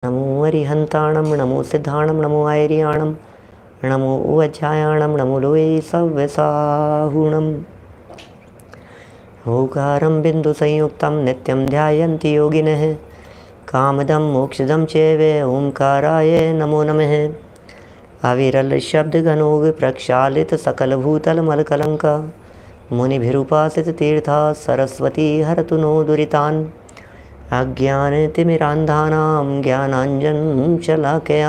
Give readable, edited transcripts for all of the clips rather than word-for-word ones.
नमो अरिहंताणं नमो सिद्धाणं नमो आयर्याणं नमो उवज्जायाणं नमो लोये सव्यसाहुणम् ओंकारं बिन्दुसंयुक्तं नित्यं ध्यायन्ति योगिनः कामदं मोक्षदं चैव ओंकाराय नमो नमः। अविरल शब्दगणोग प्रक्षालित सकलभूतलमलकलङ्क मुनिभिरुपासित तीर्था सरस्वती हरतु नो दुरितान् अज्ञानतिमिरान्धानां ज्ञानाञ्जनशलाकया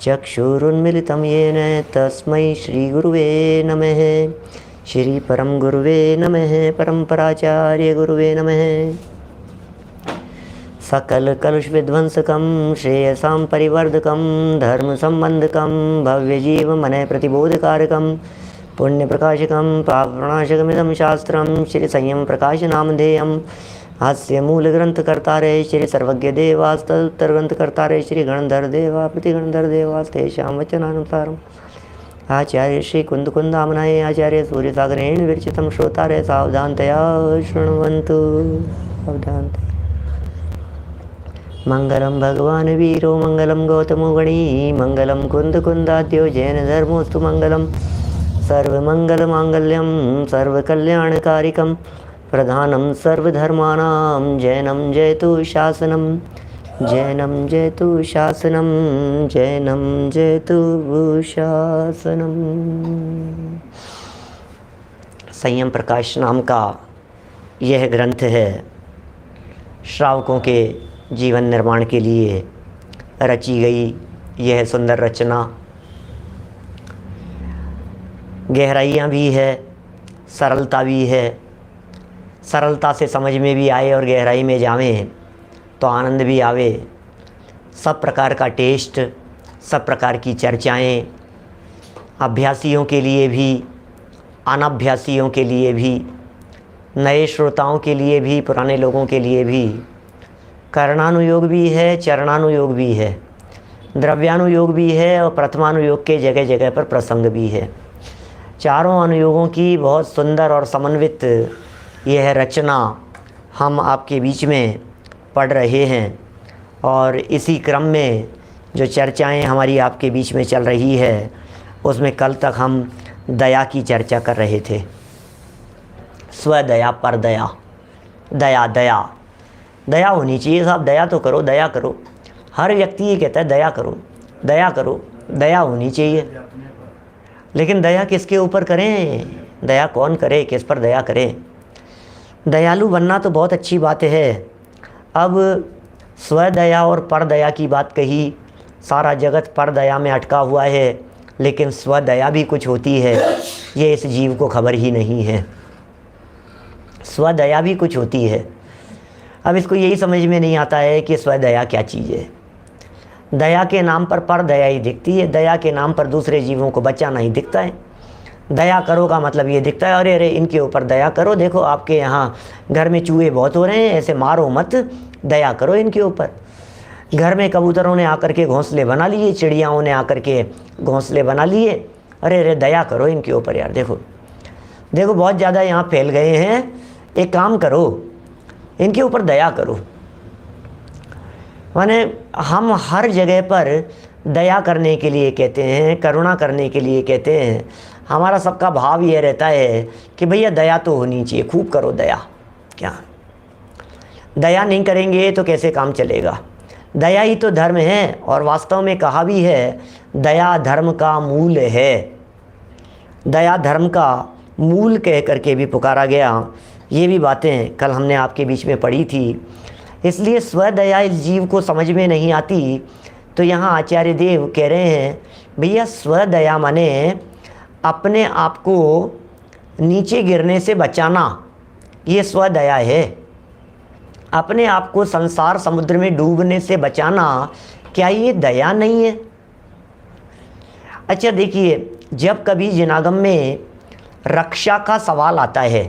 चक्षुरुन्मिलितं येन तस्मै श्रीगुरुवे नमः। श्री परम गुरुवे नमः। परम्पराचार्य गुरुवे नमः। सकल कलुष विध्वंसकं श्रेयसां परिवर्धकं धर्म संबंधकं भव्य जीव मन प्रतिबोधकारकं पुण्य प्रकाशकं पापनाशकमिदं शास्त्रं श्री संयम प्रकाश नामधेयम् हास्य मूल ग्रंथ कर्तारे श्री सर्वज्ञ देवास्तुत्तर ग्रंथ कर्तारे श्री गणधर देवा प्रतिगणधर देवास्तेषां वचनानुसारम् आचार्य श्री कुंद कुंदामनाय आचार्य सूर्य सागरेण विरचितं श्रोतारे सावधानतया शृण्वन्तु। सावधानतया। मंगलम भगवान वीरो मंगलम गौतमो गणी मंगलम कुंद कुंदाद्यो जैन धर्मोस्तु मंगलम सर्वमंगल मांगल्यम सर्वकल्याणकारिकम प्रधानम सर्वधर्माणां जैनम जयतु शासनम जैनम जयतु शासनम जैनम जयतु शासनम। संयम प्रकाश नाम का यह ग्रंथ है श्रावकों के जीवन निर्माण के लिए रची गई यह सुंदर रचना। गहराइयाँ भी है, सरलता भी है। सरलता से समझ में भी आए और गहराई में जावें तो आनंद भी आवे। सब प्रकार का टेस्ट, सब प्रकार की चर्चाएं, अभ्यासियों के लिए भी, अनभ्यासियों के लिए भी, नए श्रोताओं के लिए भी, पुराने लोगों के लिए भी। करणानुयोग भी है, चरणानुयोग भी है, द्रव्यानुयोग भी है और प्रथमानुयोग के जगह जगह पर प्रसंग भी है। चारों अनुयोगों की बहुत सुंदर और समन्वित यह रचना हम आपके बीच में पढ़ रहे हैं। और इसी क्रम में जो चर्चाएं हमारी आपके बीच में चल रही है उसमें कल तक हम दया की चर्चा कर रहे थे। स्वदया पर दया, दया दया दया होनी चाहिए। साहब दया तो करो, दया करो। हर व्यक्ति ये कहता है दया करो, दया करो, दया होनी चाहिए। लेकिन दया किसके ऊपर करें? दया कौन करे? किस पर दया करें? दयालु बनना तो बहुत अच्छी बात है। अब स्वदया और परदया की बात कही। सारा जगत परदया में अटका हुआ है, लेकिन स्वदया भी कुछ होती है, ये इस जीव को खबर ही नहीं है। स्वदया भी कुछ होती है। अब इसको यही समझ में नहीं आता है कि स्वदया क्या चीज़ है। दया के नाम पर परदया ही दिखती है, दया के नाम पर दूसरे जीवों को बचाना ही दिखता है। दया करो का मतलब ये दिखता है, अरे अरे इनके ऊपर दया करो, देखो आपके यहाँ घर में चूहे बहुत हो रहे हैं, ऐसे मारो मत, दया करो इनके ऊपर। घर में कबूतरों ने आकर के घोंसले बना लिए, चिड़ियाओं ने आकर के घोंसले बना लिए, अरे अरे दया करो इनके ऊपर यार, देखो देखो बहुत ज़्यादा यहाँ फैल गए हैं, एक काम करो इनके ऊपर दया करो। माने हम हर जगह पर दया करने के लिए कहते हैं, करुणा करने के लिए कहते हैं। हमारा सबका भाव ये रहता है कि भैया दया तो होनी चाहिए, खूब करो दया। क्या दया नहीं करेंगे तो कैसे काम चलेगा? दया ही तो धर्म है। और वास्तव में कहा भी है दया धर्म का मूल है। दया धर्म का मूल कह करके भी पुकारा गया। ये भी बातें कल हमने आपके बीच में पढ़ी थी। इसलिए स्वदया इस जीव को समझ में नहीं आती। तो यहाँ आचार्य देव कह रहे हैं भैया स्वदया माने अपने आप को नीचे गिरने से बचाना, ये स्वदया है। अपने आप को संसार समुद्र में डूबने से बचाना, क्या ये दया नहीं है? अच्छा देखिए, जब कभी जिनागम में रक्षा का सवाल आता है,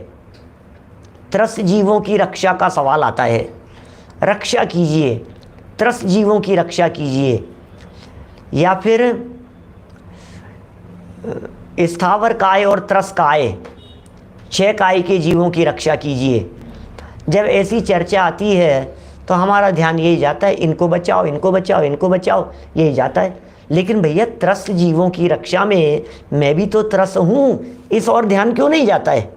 त्रस्त जीवों की रक्षा का सवाल आता है, रक्षा कीजिए, त्रस्त जीवों की रक्षा कीजिए, या फिर स्थावर काय और त्रस्त काय, 6 काय के जीवों की रक्षा कीजिए। जब ऐसी चर्चा आती है तो हमारा ध्यान यही जाता है, इनको बचाओ, इनको बचाओ, इनको बचाओ, यही जाता है। लेकिन भैया त्रस्त जीवों की रक्षा में मैं भी तो त्रस्त हूँ, इस और ध्यान क्यों नहीं जाता है?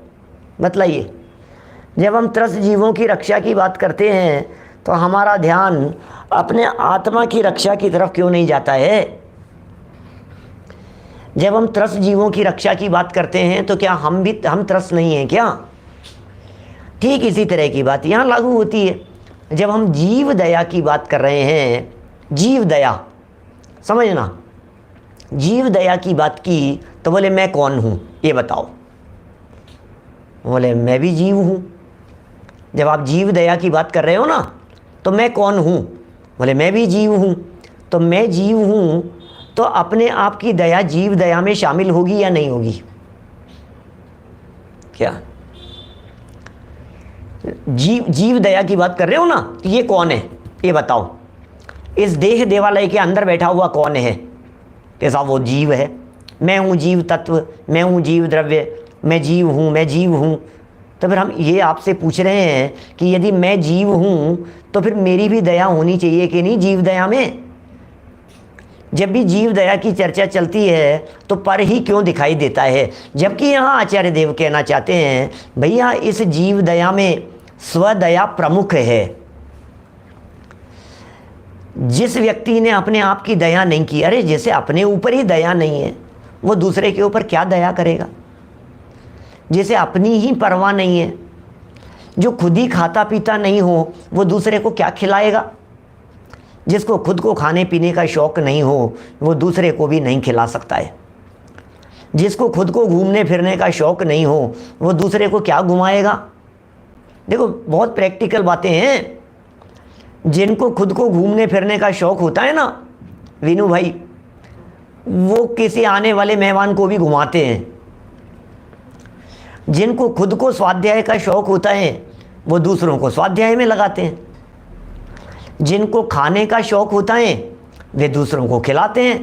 बतलाइए। जब हम त्रस्त जीवों की रक्षा की बात करते हैं तो हमारा ध्यान अपने आत्मा की रक्षा की तरफ क्यों नहीं जाता है? जब हम त्रस्त जीवों की रक्षा की बात करते हैं तो क्या हम त्रस्त नहीं हैं क्या? ठीक इसी तरह की बात यहाँ लागू होती है। जब हम जीव दया की बात कर रहे हैं, जीव दया, समझना, जीव दया की बात की तो बोले मैं कौन हूँ ये बताओ? बोले मैं भी जीव हूँ। जब आप जीव दया की बात कर रहे हो ना तो मैं कौन हूँ? बोले मैं भी जीव हूँ। तो मैं जीव हूँ तो अपने आप की दया जीव दया में शामिल होगी या नहीं होगी? क्या जीव दया की बात कर रहे हो ना, ये कौन है ये बताओ? इस देह देवालय के अंदर बैठा हुआ कौन है? कैसा? वो जीव है। मैं हूँ जीव तत्व, मैं हूँ जीव द्रव्य, मैं जीव हूँ, मैं जीव हूँ। तो फिर हम ये आपसे पूछ रहे हैं कि यदि मैं जीव हूँ तो फिर मेरी भी दया होनी चाहिए कि नहीं जीव दया में? जब भी जीव दया की चर्चा चलती है तो पर ही क्यों दिखाई देता है? जबकि यहाँ आचार्य देव कहना चाहते हैं भैया इस जीव दया में स्वदया प्रमुख है। जिस व्यक्ति ने अपने आप की दया नहीं की, अरे जैसे अपने ऊपर ही दया नहीं है वो दूसरे के ऊपर क्या दया करेगा? जिसे अपनी ही परवाह नहीं है, जो खुद ही खाता पीता नहीं हो वो दूसरे को क्या खिलाएगा? जिसको खुद को खाने पीने का शौक नहीं हो वो दूसरे को भी नहीं खिला सकता है। जिसको खुद को घूमने फिरने का शौक नहीं हो वो दूसरे को क्या घुमाएगा? देखो बहुत प्रैक्टिकल बातें हैं। जिनको खुद को घूमने फिरने का शौक होता है ना वीनू भाई, वो किसी आने वाले मेहमान को भी घुमाते हैं। जिनको खुद को स्वाध्याय का शौक होता है वो दूसरों को स्वाध्याय में लगाते हैं। जिनको खाने का शौक होता है वे दूसरों को खिलाते हैं।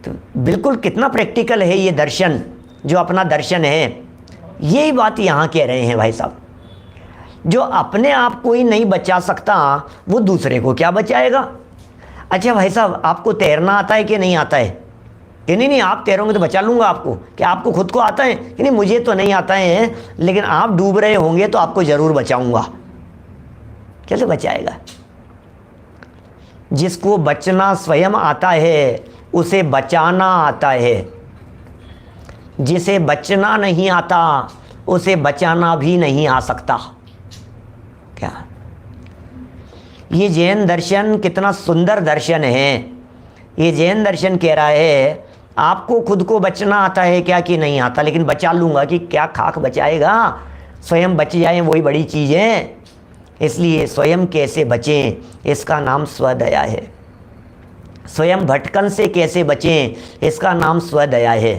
तो बिल्कुल कितना प्रैक्टिकल है ये दर्शन, जो अपना दर्शन है। यही बात यहाँ कह रहे हैं भाई साहब। जो अपने आप को ही नहीं बचा सकता वो दूसरे को क्या बचाएगा? अच्छा भाई साहब आपको तैरना आता है कि नहीं आता है? कि नहीं आप तैरोगे तो बचा लूँगा आपको। क्या आपको खुद को आता है? कि नहीं मुझे तो नहीं आता है, लेकिन आप डूब रहे होंगे तो आपको ज़रूर बचाऊँगा। कैसे बचाएगा? जिसको बचना स्वयं आता है उसे बचाना आता है। जिसे बचना नहीं आता उसे बचाना भी नहीं आ सकता। क्या ये जैन दर्शन कितना सुंदर दर्शन है। ये जैन दर्शन कह रहा है आपको खुद को बचना आता है क्या कि नहीं आता, लेकिन बचा लूँगा। कि क्या खाक बचाएगा? स्वयं बच जाए वही बड़ी चीज़ है। इसलिए स्वयं कैसे बचें इसका नाम स्वदया है। स्वयं भटकन से कैसे बचें इसका नाम स्वदया है।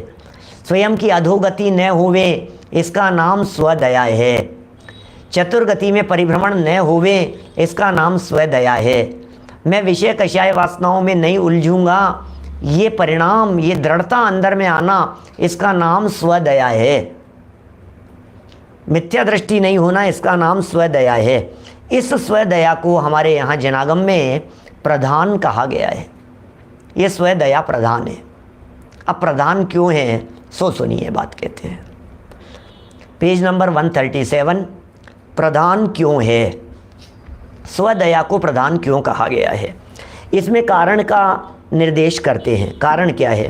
स्वयं की अधोगति न होवे इसका नाम स्वदया है। चतुर्गति में परिभ्रमण न होवे इसका नाम स्वदया है। मैं विषय कषाय वासनाओं में नहीं उलझूंगा, ये परिणाम, ये दृढ़ता अंदर में आना, इसका नाम स्वदया है। मिथ्या दृष्टि नहीं होना, इसका नाम स्वदया है। इस स्वदया को हमारे यहाँ जनागम में प्रधान कहा गया है। ये स्वदया प्रधान है। अब प्रधान क्यों है सो सुनिए बात कहते हैं। पेज नंबर 137, प्रधान क्यों है? स्वदया को प्रधान क्यों कहा गया है? इसमें कारण का निर्देश करते हैं। कारण क्या है?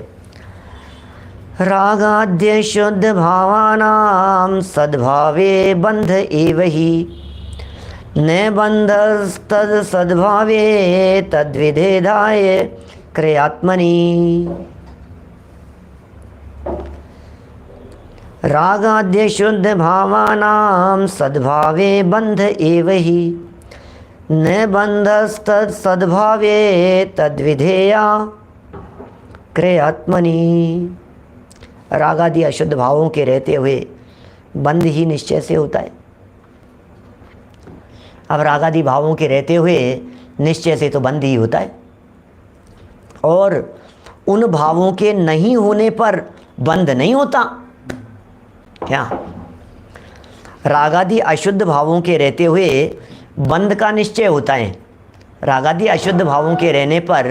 रागाद्य शुद्ध भावानां सद्भावे बंध एव ही न बंधस्तद सद्भावे तद्विधेधाय क्रियात्मनि। रागाद्य शुद्ध भावानां सद्भावे बंध एव ही न बंधस्तद सद्भावे तद्विधेया क्रियात्मनि। रागादि अशुद्ध भावों के रहते हुए बंध ही निश्चय से होता है। अब रागादि भावों के रहते हुए निश्चय से तो बंध ही होता है, और उन भावों के नहीं होने पर बंध नहीं होता। क्या? रागादि अशुद्ध भावों के रहते हुए बंध का निश्चय होता है। रागादि अशुद्ध भावों के रहने पर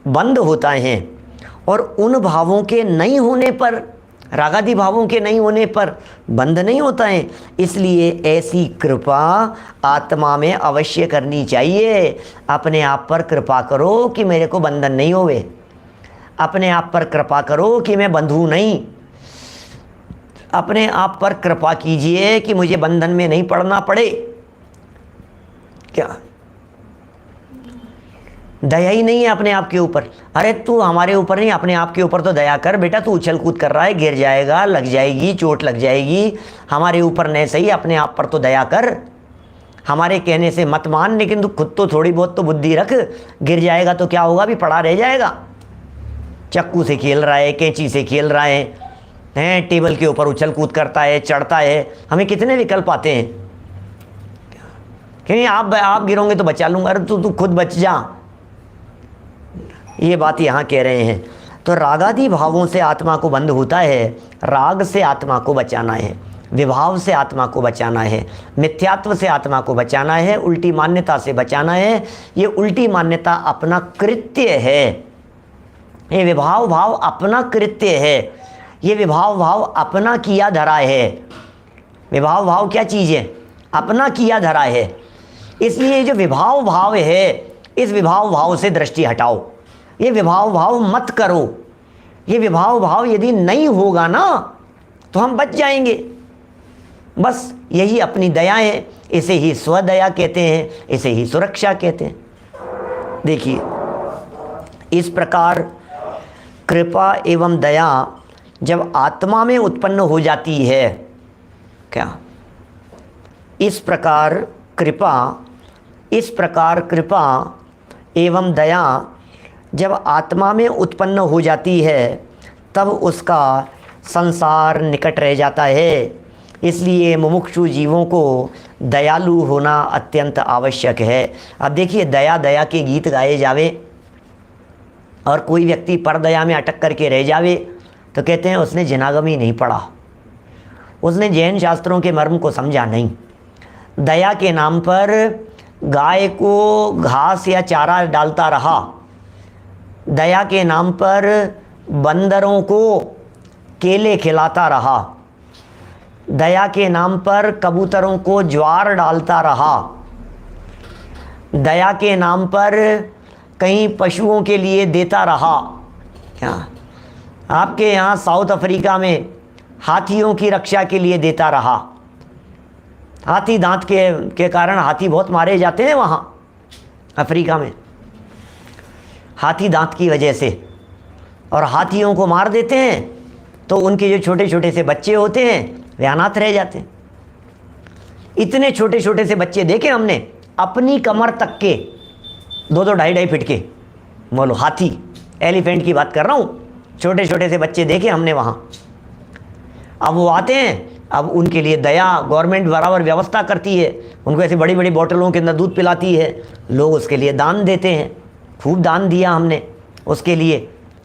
बंध होता है, और उन भावों के नहीं होने पर, रागादि भावों के नहीं होने पर बंध नहीं होता है। इसलिए ऐसी कृपा आत्मा में अवश्य करनी चाहिए। अपने आप पर कृपा करो कि मेरे को बंधन नहीं होवे, अपने आप पर कृपा करो कि मैं बंधू नहीं, अपने आप पर कृपा कीजिए कि मुझे बंधन में नहीं पड़ना पड़े। क्या दया ही नहीं है अपने आप के ऊपर? अरे तू हमारे ऊपर नहीं, अपने आप के ऊपर तो दया कर बेटा। तू उछल कूद कर रहा है, गिर जाएगा, लग जाएगी, चोट लग जाएगी। हमारे ऊपर नहीं सही, अपने आप पर तो दया कर। हमारे कहने से मत मान, लेकिन तू खुद तो थोड़ी बहुत तो बुद्धि रख। गिर जाएगा तो क्या होगा, भी पड़ा रह जाएगा। चक्कू से खेल रहा है, कैंची से खेल रहा है, टेबल के ऊपर उछल कूद करता है, चढ़ता है। हमें कितने विकल्प आते हैं कि आप गिरोगे तो बचा लूंगा। अरे तू खुद बच जा। ये बात यहाँ कह रहे हैं। तो रागादि भावों से आत्मा को बंध होता है। राग से आत्मा को बचाना है, विभाव से आत्मा को बचाना है, मिथ्यात्व से आत्मा को बचाना है, उल्टी मान्यता से बचाना है। ये उल्टी मान्यता अपना कृत्य है, ये विभाव भाव अपना कृत्य है, ये विभाव भाव अपना किया धरा है। विभाव भाव क्या चीज़ है? अपना किया धरा है। इसलिए जो विभाव भाव है, इस विभाव भाव से दृष्टि हटाओ। ये विभाव भाव मत करो। ये विभाव भाव यदि नहीं होगा ना तो हम बच जाएंगे। बस यही अपनी दया है। इसे ही स्वदया कहते हैं, इसे ही सुरक्षा कहते हैं। देखिए, इस प्रकार कृपा एवं दया जब आत्मा में उत्पन्न हो जाती है, क्या इस प्रकार कृपा एवं दया जब आत्मा में उत्पन्न हो जाती है, तब उसका संसार निकट रह जाता है। इसलिए मुमुक्षु जीवों को दयालु होना अत्यंत आवश्यक है। अब देखिए, दया के गीत गाए जावे और कोई व्यक्ति परदया में अटक करके रह जावे तो कहते हैं उसने जनागमी नहीं पढ़ा, उसने जैन शास्त्रों के मर्म को समझा नहीं। दया के नाम पर गाय को घास या चारा डालता रहा, दया के नाम पर बंदरों को केले खिलाता रहा, दया के नाम पर कबूतरों को ज्वार डालता रहा, दया के नाम पर कहीं पशुओं के लिए देता रहा। क्या आपके यहाँ साउथ अफ्रीका में हाथियों की रक्षा के लिए देता रहा? हाथी दांत के कारण हाथी बहुत मारे जाते हैं वहाँ अफ्रीका में, हाथी दांत की वजह से। और हाथियों को मार देते हैं तो उनके जो छोटे छोटे से बच्चे होते हैं वे अनाथ रह जाते हैं। इतने छोटे छोटे से बच्चे देखे हमने, अपनी कमर तक के, 2-2 ढाई फीट के, बोलो हाथी, एलिफेंट की बात कर रहा हूँ। छोटे छोटे से बच्चे देखे हमने वहाँ। अब वो आते हैं, अब उनके लिए दया गवर्नमेंट बराबर व्यवस्था करती है, उनको ऐसे बड़ी बड़ी बोतलों के अंदर दूध पिलाती है, लोग उसके लिए दान देते हैं। खूब दान दिया हमने उसके लिए।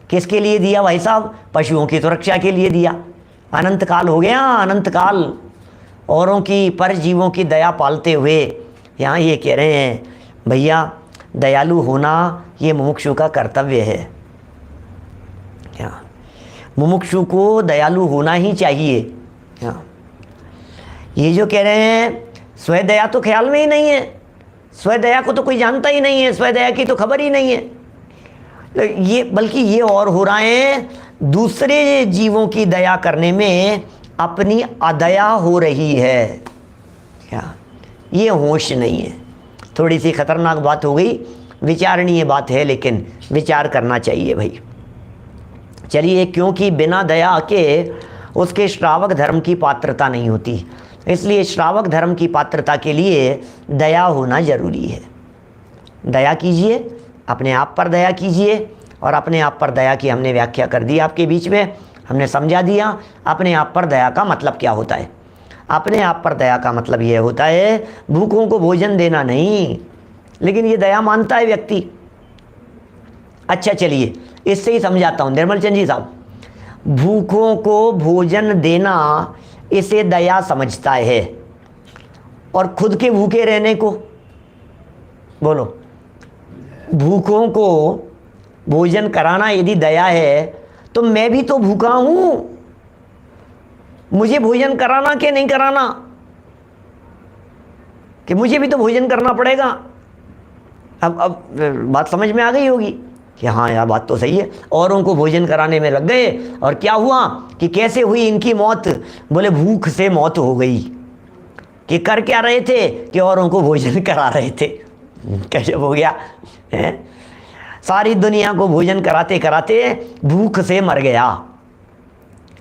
किसके लिए दिया भाई साहब? पशुओं की सुरक्षा के लिए दिया। अनंत काल हो गया, अनंत काल औरों की, पर जीवों की दया पालते हुए यहाँ ये कह रहे हैं भैया दयालु होना ये मुमुक्षु का कर्तव्य है। क्या मुमुक्षु को दयालु होना ही चाहिए। क्या ये जो कह रहे हैं स्वदया तो ख्याल में ही नहीं है, स्वदया को तो कोई जानता ही नहीं है, स्वदया की तो खबर ही नहीं है। ये बल्कि ये और हो रहा है, दूसरे जीवों की दया करने में अपनी अदया हो रही है। क्या ये होश नहीं है? थोड़ी सी खतरनाक बात हो गई, विचारणीय बात है, लेकिन विचार करना चाहिए भाई। चलिए, क्योंकि बिना दया के उसके श्रावक धर्म की पात्रता नहीं होती, इसलिए श्रावक धर्म की पात्रता के लिए दया होना जरूरी है। दया कीजिए, अपने आप पर दया कीजिए। और अपने आप पर दया की हमने व्याख्या कर दी, आपके बीच में हमने समझा दिया अपने आप पर दया का मतलब क्या होता है। अपने आप पर दया का मतलब ये होता है भूखों को भोजन देना नहीं, लेकिन ये दया मानता है व्यक्ति। अच्छा चलिए, इससे ही समझाता हूँ निर्मल चंद जी साहब। भूखों को भोजन देना इसे दया समझता है, और खुद के भूखे रहने को बोलो, भूखों को भोजन कराना यदि दया है तो मैं भी तो भूखा हूं, मुझे भोजन कराना कि नहीं कराना, कि मुझे भी तो भोजन करना पड़ेगा। अब बात समझ में आ गई होगी कि हाँ यार बात तो सही है। औरों को भोजन कराने में लग गए और क्या हुआ कि कैसे हुई इनकी मौत, बोले भूख से मौत हो गई। कि कर क्या रहे थे कि औरों को भोजन करा रहे थे। कैसे हो गया है? सारी दुनिया को भोजन कराते कराते भूख से मर गया।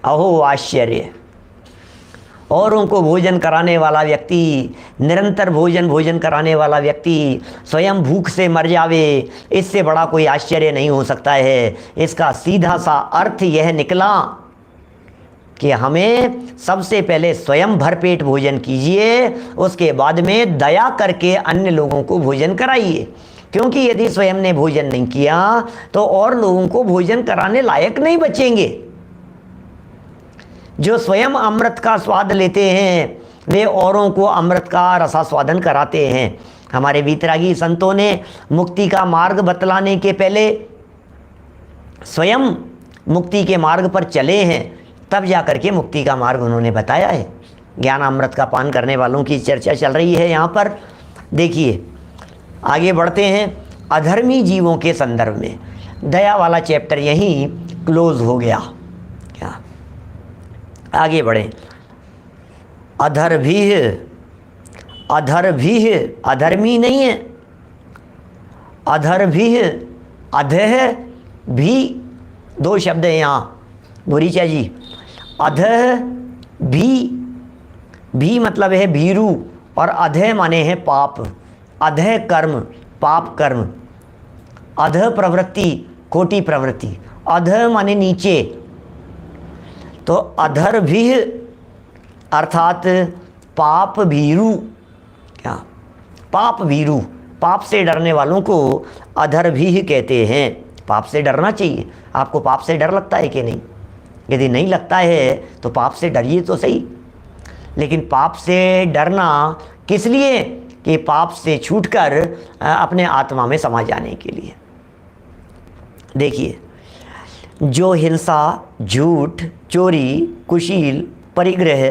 अहो आश्चर्य। औरों को भोजन कराने वाला व्यक्ति, निरंतर भोजन कराने वाला व्यक्ति स्वयं भूख से मर जावे, इससे बड़ा कोई आश्चर्य नहीं हो सकता है। इसका सीधा सा अर्थ यह निकला कि हमें सबसे पहले स्वयं भरपेट भोजन कीजिए, उसके बाद में दया करके अन्य लोगों को भोजन कराइए। क्योंकि यदि स्वयं ने भोजन नहीं किया तो और लोगों को भोजन कराने लायक नहीं बचेंगे। जो स्वयं अमृत का स्वाद लेते हैं वे औरों को अमृत का रसास्वादन कराते हैं। हमारे वीतरागी संतों ने मुक्ति का मार्ग बतलाने के पहले स्वयं मुक्ति के मार्ग पर चले हैं, तब जाकर के मुक्ति का मार्ग उन्होंने बताया है। ज्ञान अमृत का पान करने वालों की चर्चा चल रही है यहाँ पर। देखिए आगे बढ़ते हैं। अधर्मी जीवों के संदर्भ में दया वाला चैप्टर यहीं क्लोज हो गया। क्या आगे बढ़ें। अधर भी अधर्मी नहीं है, अधर भी अधह भी, दो शब्द हैं यहाँ बोरीचा जी। अधह भी मतलब है भीरू, और अधह माने हैं पाप। अधह कर्म पाप कर्म, अधह प्रवृत्ति खोटी प्रवृत्ति, अधह माने नीचे। तो अधर भी अर्थात पाप भीरू। क्या पाप भीरू, पाप से डरने वालों को अधर भी कहते हैं। पाप से डरना चाहिए। आपको पाप से डर लगता है कि नहीं? यदि नहीं लगता है तो पाप से डरिए तो सही। लेकिन पाप से डरना किस लिए? कि पाप से छूटकर अपने आत्मा में समा जाने के लिए। देखिए, जो हिंसा, झूठ, चोरी, कुशील, परिग्रह,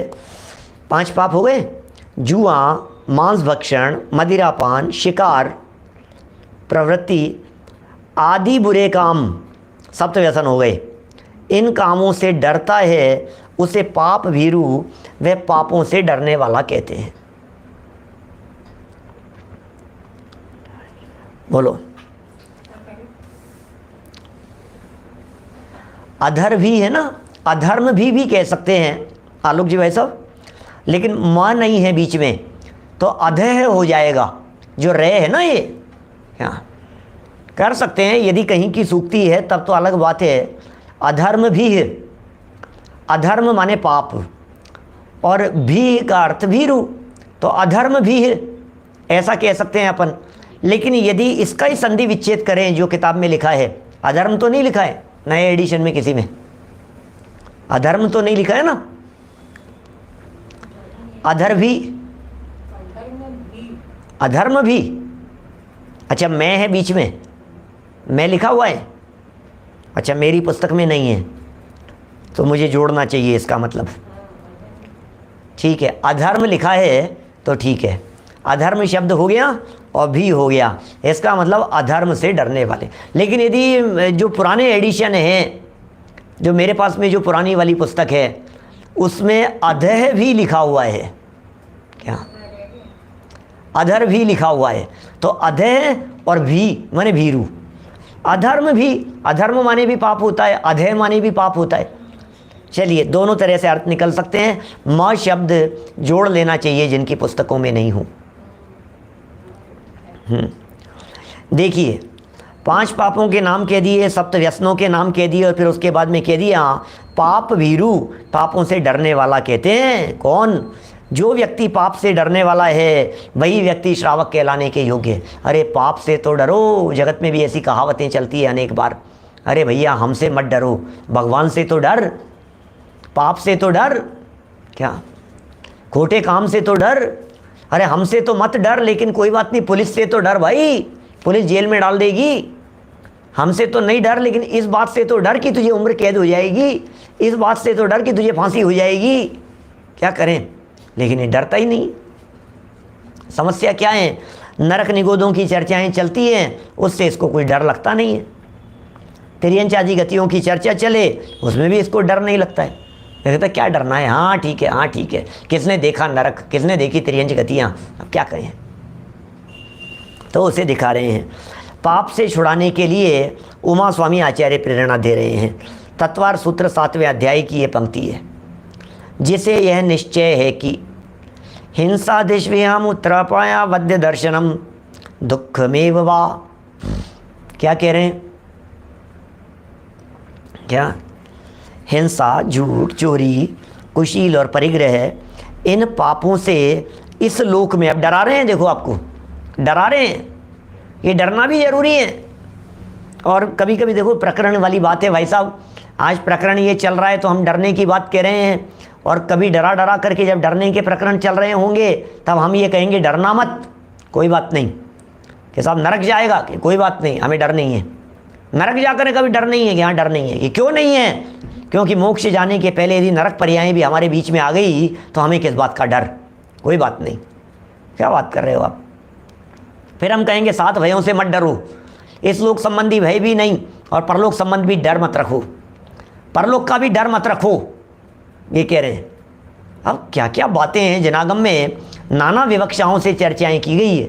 5 पाप हो गए। जुआ, मांस भक्षण, मदिरापान, शिकार प्रवृत्ति आदि बुरे काम, सप्त व्यसन हो गए। इन कामों से डरता है उसे पाप भीरू व पापों से डरने वाला कहते हैं। बोलो। अधर भी है ना, अधर्म भी कह सकते हैं आलोक जी भाई साहब, लेकिन मां नहीं है बीच में तो अधह हो जाएगा। जो रह है ना ये क्या कर सकते हैं, यदि कहीं की सूक्ति है तब तो अलग बात है। अधर्म भी है, अधर्म माने पाप, और भी का अर्थ भीरू, तो अधर्म भी है ऐसा कह सकते हैं अपन। लेकिन यदि इसका ही संधि विच्छेद करें जो किताब में लिखा है, अधर्म तो नहीं लिखा है नए एडिशन में, किसी में अधर्म तो नहीं लिखा है ना। अधर भी, अधर्म भी, अच्छा मैं है बीच में, मैं लिखा हुआ है, अच्छा मेरी पुस्तक में नहीं है तो मुझे जोड़ना चाहिए इसका मतलब। ठीक है, अधर्म लिखा है तो ठीक है, अधर्म शब्द हो गया और भी हो गया, इसका मतलब अधर्म से डरने वाले। लेकिन यदि जो पुराने एडिशन हैं, जो मेरे पास में जो पुरानी वाली पुस्तक है उसमें अधह भी लिखा हुआ है, क्या अधर भी लिखा हुआ है, तो अधह और भी माने भीरू। अधर्म भी, अधर्म माने भी पाप होता है, अधह माने भी पाप होता है। चलिए दोनों तरह से अर्थ निकल सकते हैं। म शब्द जोड़ लेना चाहिए जिनकी पुस्तकों में नहीं हो। देखिए 5 पापों के नाम कह दिए, सप्त व्यसनों के नाम कह दिए, और फिर उसके बाद में कह दिया पाप भीरू, पापों से डरने वाला कहते हैं। कौन? जो व्यक्ति पाप से डरने वाला है वही व्यक्ति श्रावक कहलाने के योग्य है। अरे पाप से तो डरो, जगत में भी ऐसी कहावतें चलती है अनेक बार। अरे भैया हमसे मत डरो, भगवान से तो डर, पाप से तो डर, क्या खोटे काम से तो डर। अरे हमसे तो मत डर, लेकिन कोई बात नहीं, पुलिस से तो डर भाई, पुलिस जेल में डाल देगी। हमसे तो नहीं डर, लेकिन इस बात से तो डर कि तुझे उम्र कैद हो जाएगी, इस बात से तो डर कि तुझे फांसी हो जाएगी। क्या करें, लेकिन ये डरता ही नहीं। समस्या क्या है, नरक निगोदों की चर्चाएं चलती हैं, उससे इसको कोई डर लगता नहीं है। तिर्यंचादी गतियों की चर्चा चले, उसमें भी इसको डर नहीं लगता है। कहता क्या डरना है, हाँ ठीक है, हाँ ठीक है। किसने देखा नरक, किसने देखी तिर्यंच गतियाँ, अब क्या करें। तो उसे दिखा रहे हैं। पाप से छुड़ाने के लिए उमा स्वामी आचार्य प्रेरणा दे रहे हैं। तत्वार सूत्र 7वें अध्याय की ये पंक्ति है, जिसे यह निश्चय है कि हिंसा दिश्व्याम उत्तरापाया वद्य दर्शनम दुखमेव वा। क्या कह रहे हैं, क्या हिंसा, झूठ, चोरी, कुशील और परिग्रह, इन पापों से इस लोक में, अब डरा रहे हैं, देखो आपको डरा रहे हैं, ये डरना भी जरूरी है। और कभी कभी देखो प्रकरण वाली बात है भाई साहब, आज प्रकरण ये चल रहा है तो हम डरने की बात कह रहे हैं, और कभी डरा डरा करके जब डरने के प्रकरण चल रहे होंगे तब हम ये कहेंगे डरना मत, कोई बात नहीं, कि साहब नरक जाएगा, कि कोई बात नहीं, हमें डर नहीं है। नरक जाकर कभी डर नहीं है कि हाँ डर नहीं है, कि क्यों नहीं है, क्योंकि मोक्ष जाने के पहले यदि नरक पर्यायें भी हमारे बीच में आ गई तो हमें किस बात का डर, कोई बात नहीं। क्या बात कर रहे हो आप। फिर हम कहेंगे 7 भयों से मत डरो, इस लोक संबंधी भय भी नहीं और परलोक संबंध भी डर मत रखो, परलोक का भी डर मत रखो, ये कह रहे हैं। अब क्या क्या बातें हैं, जनागम में नाना विवक्षाओं से चर्चाएं की गई है।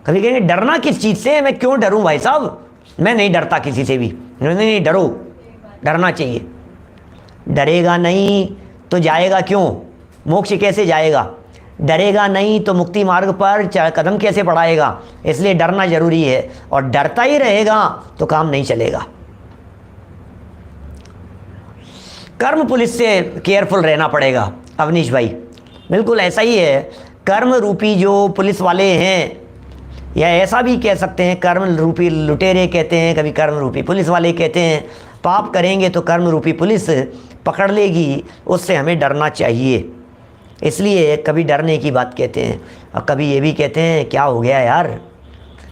कभी कहेंगे डरना किस चीज़ से, मैं क्यों डरूं भाई साहब, मैं नहीं डरता किसी से भी। नहीं डरो, डरना चाहिए। डरेगा नहीं तो जाएगा क्यों, मोक्ष कैसे जाएगा, डरेगा नहीं तो मुक्ति मार्ग पर कदम कैसे बढ़ाएगा, इसलिए डरना जरूरी है। और डरता ही रहेगा तो काम नहीं चलेगा। कर्म पुलिस से केयरफुल रहना पड़ेगा अवनीश भाई, बिल्कुल ऐसा ही है। कर्म रूपी जो पुलिस वाले हैं, या ऐसा भी कह सकते हैं कर्म रूपी लुटेरे कहते हैं, कभी कर्म रूपी पुलिस वाले कहते हैं। पाप करेंगे तो कर्म रूपी पुलिस पकड़ लेगी, उससे हमें डरना चाहिए। इसलिए कभी डरने की बात कहते हैं, और कभी ये भी कहते हैं क्या हो गया यार,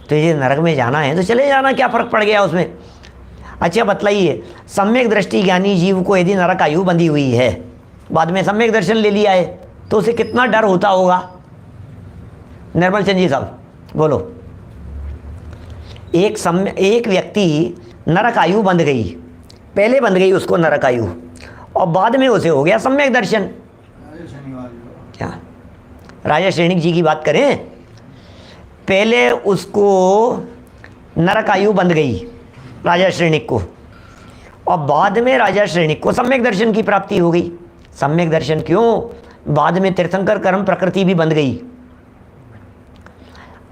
तो ये नरक में जाना है तो चले जाना, क्या फ़र्क पड़ गया उसमें। अच्छा बतलाइए, सम्यक दृष्टि ज्ञानी जीव को यदि नरक आयु बंधी हुई है, बाद में सम्यक दर्शन ले लिया है, तो उसे कितना डर होता होगा। निर्मल चंद जी साहब बोलो। एक व्यक्ति नरक आयु बंध गई, पहले बंध गई उसको नरक आयु, और बाद में उसे हो गया सम्यक दर्शन। क्या राजा श्रेणिक जी की बात करें, पहले उसको नरक आयु बंध गई राजा श्रेणिक को, और बाद में राजा श्रेणिक को सम्यक दर्शन की प्राप्ति हो गई। सम्यक दर्शन क्यों, बाद में तीर्थंकर कर्म प्रकृति भी बंध गई।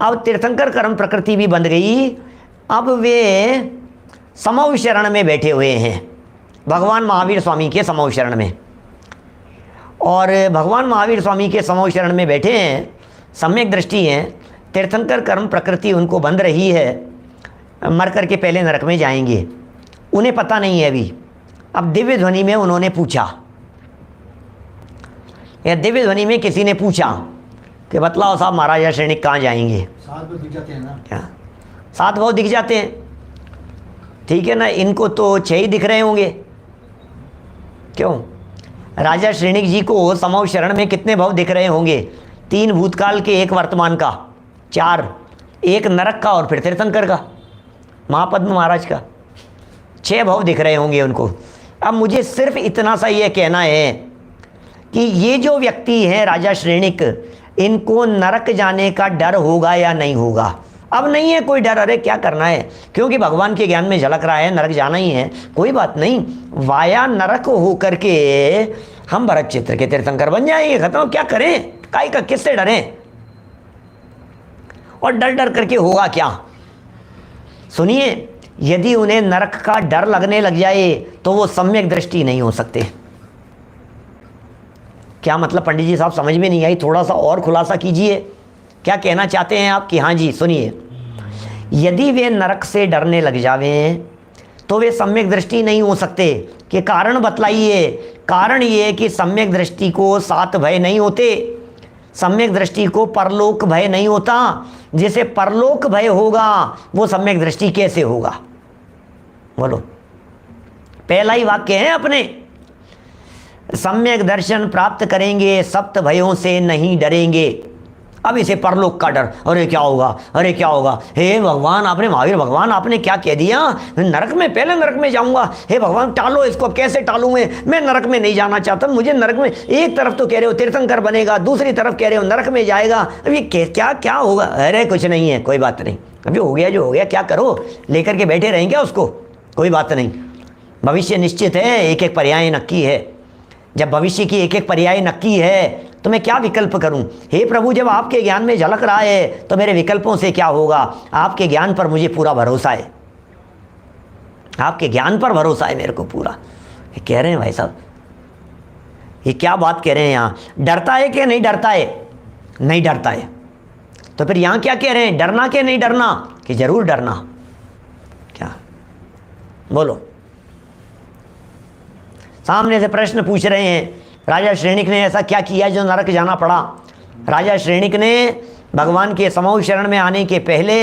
अब तीर्थंकर कर्म प्रकृति भी बंध गई, अब वे समव शरण में बैठे हुए हैं, भगवान महावीर स्वामी के समव शरण में। और भगवान महावीर स्वामी के समव शरण में बैठे हैं, सम्यक दृष्टि हैं, तीर्थंकर कर्म प्रकृति उनको बंध रही है, मर कर के पहले नरक में जाएंगे, उन्हें पता नहीं है अभी। अब दिव्य ध्वनि में उन्होंने पूछा, या दिव्य ध्वनि में किसी ने पूछा कि बतलाओ साहब महाराजा श्रेणिक कहाँ जाएंगे। 7 भाव दिख जाते हैं ना, क्या 7 भाव दिख जाते हैं, ठीक है ना। इनको तो 6 ही दिख रहे होंगे, क्यों। राजा श्रेणिक जी को समव शरण में कितने भाव दिख रहे होंगे, 3 भूतकाल के, 1 वर्तमान का, 4, 1 नरक का और फिर तीर्थंकर का, महापद्म महाराज का, 6 भाव दिख रहे होंगे उनको। अब मुझे सिर्फ इतना सा ये कहना है कि ये जो व्यक्ति हैं राजा श्रेणिक, इनको नरक जाने का डर होगा या नहीं होगा। अब नहीं है कोई डर, अरे क्या करना है, क्योंकि भगवान के ज्ञान में झलक रहा है नरक जाना ही है, कोई बात नहीं, वाया नरक हो करके हम भरत चित्र के तीर्थंकर बन जाएंगे, खत्म। क्या करें, काई का, किससे डरें, और डर डर करके होगा क्या। सुनिए, यदि उन्हें नरक का डर लगने लग जाए तो वो सम्यक दृष्टि नहीं हो सकते। क्या मतलब पंडित जी साहब, समझ में नहीं आई, थोड़ा सा और खुलासा कीजिए, क्या कहना चाहते हैं आप। कि हाँ जी सुनिए, यदि वे नरक से डरने लग जावें तो वे सम्यक दृष्टि नहीं हो सकते। कि कारण बतलाइए। कारण ये कि सम्यक दृष्टि को 7 भय नहीं होते, सम्यक दृष्टि को परलोक भय नहीं होता, जिसे परलोक भय होगा वो सम्यक दृष्टि कैसे होगा? बोलो, पहला ही वाक्य है अपने, सम्यक दर्शन प्राप्त करेंगे सप्त भयों से नहीं डरेंगे। अब इसे परलोक का डर, अरे क्या होगा, अरे क्या होगा, हे भगवान आपने, महावीर भगवान आपने क्या कह दिया, नरक में, पहले नरक में जाऊंगा, हे भगवान टालो इसको, अब कैसे टालूं मैं नरक में नहीं जाना चाहता, मुझे नरक में, एक तरफ तो कह रहे हो तीर्थंकर बनेगा, दूसरी तरफ कह रहे हो नरक में जाएगा, अब ये क्या क्या होगा? अरे कुछ नहीं है, कोई बात नहीं, अभी हो गया जो हो गया, क्या करो, लेकर के बैठे रहेंगे उसको, कोई बात नहीं। भविष्य निश्चित है, एक एक पर्याय नक्की है। जब भविष्य की एक एक पर्याय नक्की है तो मैं क्या विकल्प करूं? हे प्रभु, जब आपके ज्ञान में झलक रहा है तो मेरे विकल्पों से क्या होगा? आपके ज्ञान पर मुझे पूरा भरोसा है, आपके ज्ञान पर भरोसा है मेरे को पूरा। ये कह रहे हैं भाई साहब, ये क्या बात कह रहे हैं यहाँ? डरता है कि नहीं डरता है? नहीं डरता है। तो फिर यहाँ क्या कह रहे हैं? डरना कि नहीं डरना? कि जरूर डरना। क्या बोलो? सामने से प्रश्न पूछ रहे हैं, राजा श्रेणिक ने ऐसा क्या किया जो नरक जाना पड़ा? राजा श्रेणिक ने भगवान के समूह शरण में आने के पहले,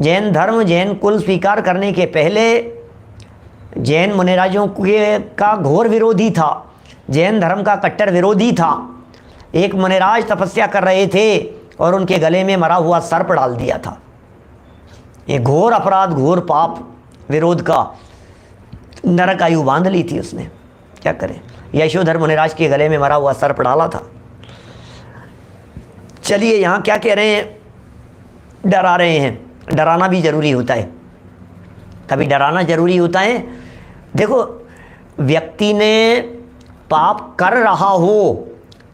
जैन धर्म, जैन कुल स्वीकार करने के पहले, जैन मुनिराजों के का घोर विरोधी था, जैन धर्म का कट्टर विरोधी था। एक मुनिराज तपस्या कर रहे थे और उनके गले में मरा हुआ सर्प डाल दिया था। ये घोर अपराध, घोर पाप, विरोध का नरक आयु बांध ली थी उसने। क्या करें? यशोधर मुनिराज के गले में मरा हुआ सर्प डाला था। चलिए यहाँ क्या कह रहे हैं? डरा रहे हैं। डराना भी जरूरी होता है, कभी डराना जरूरी होता है। देखो, व्यक्ति ने पाप कर रहा हो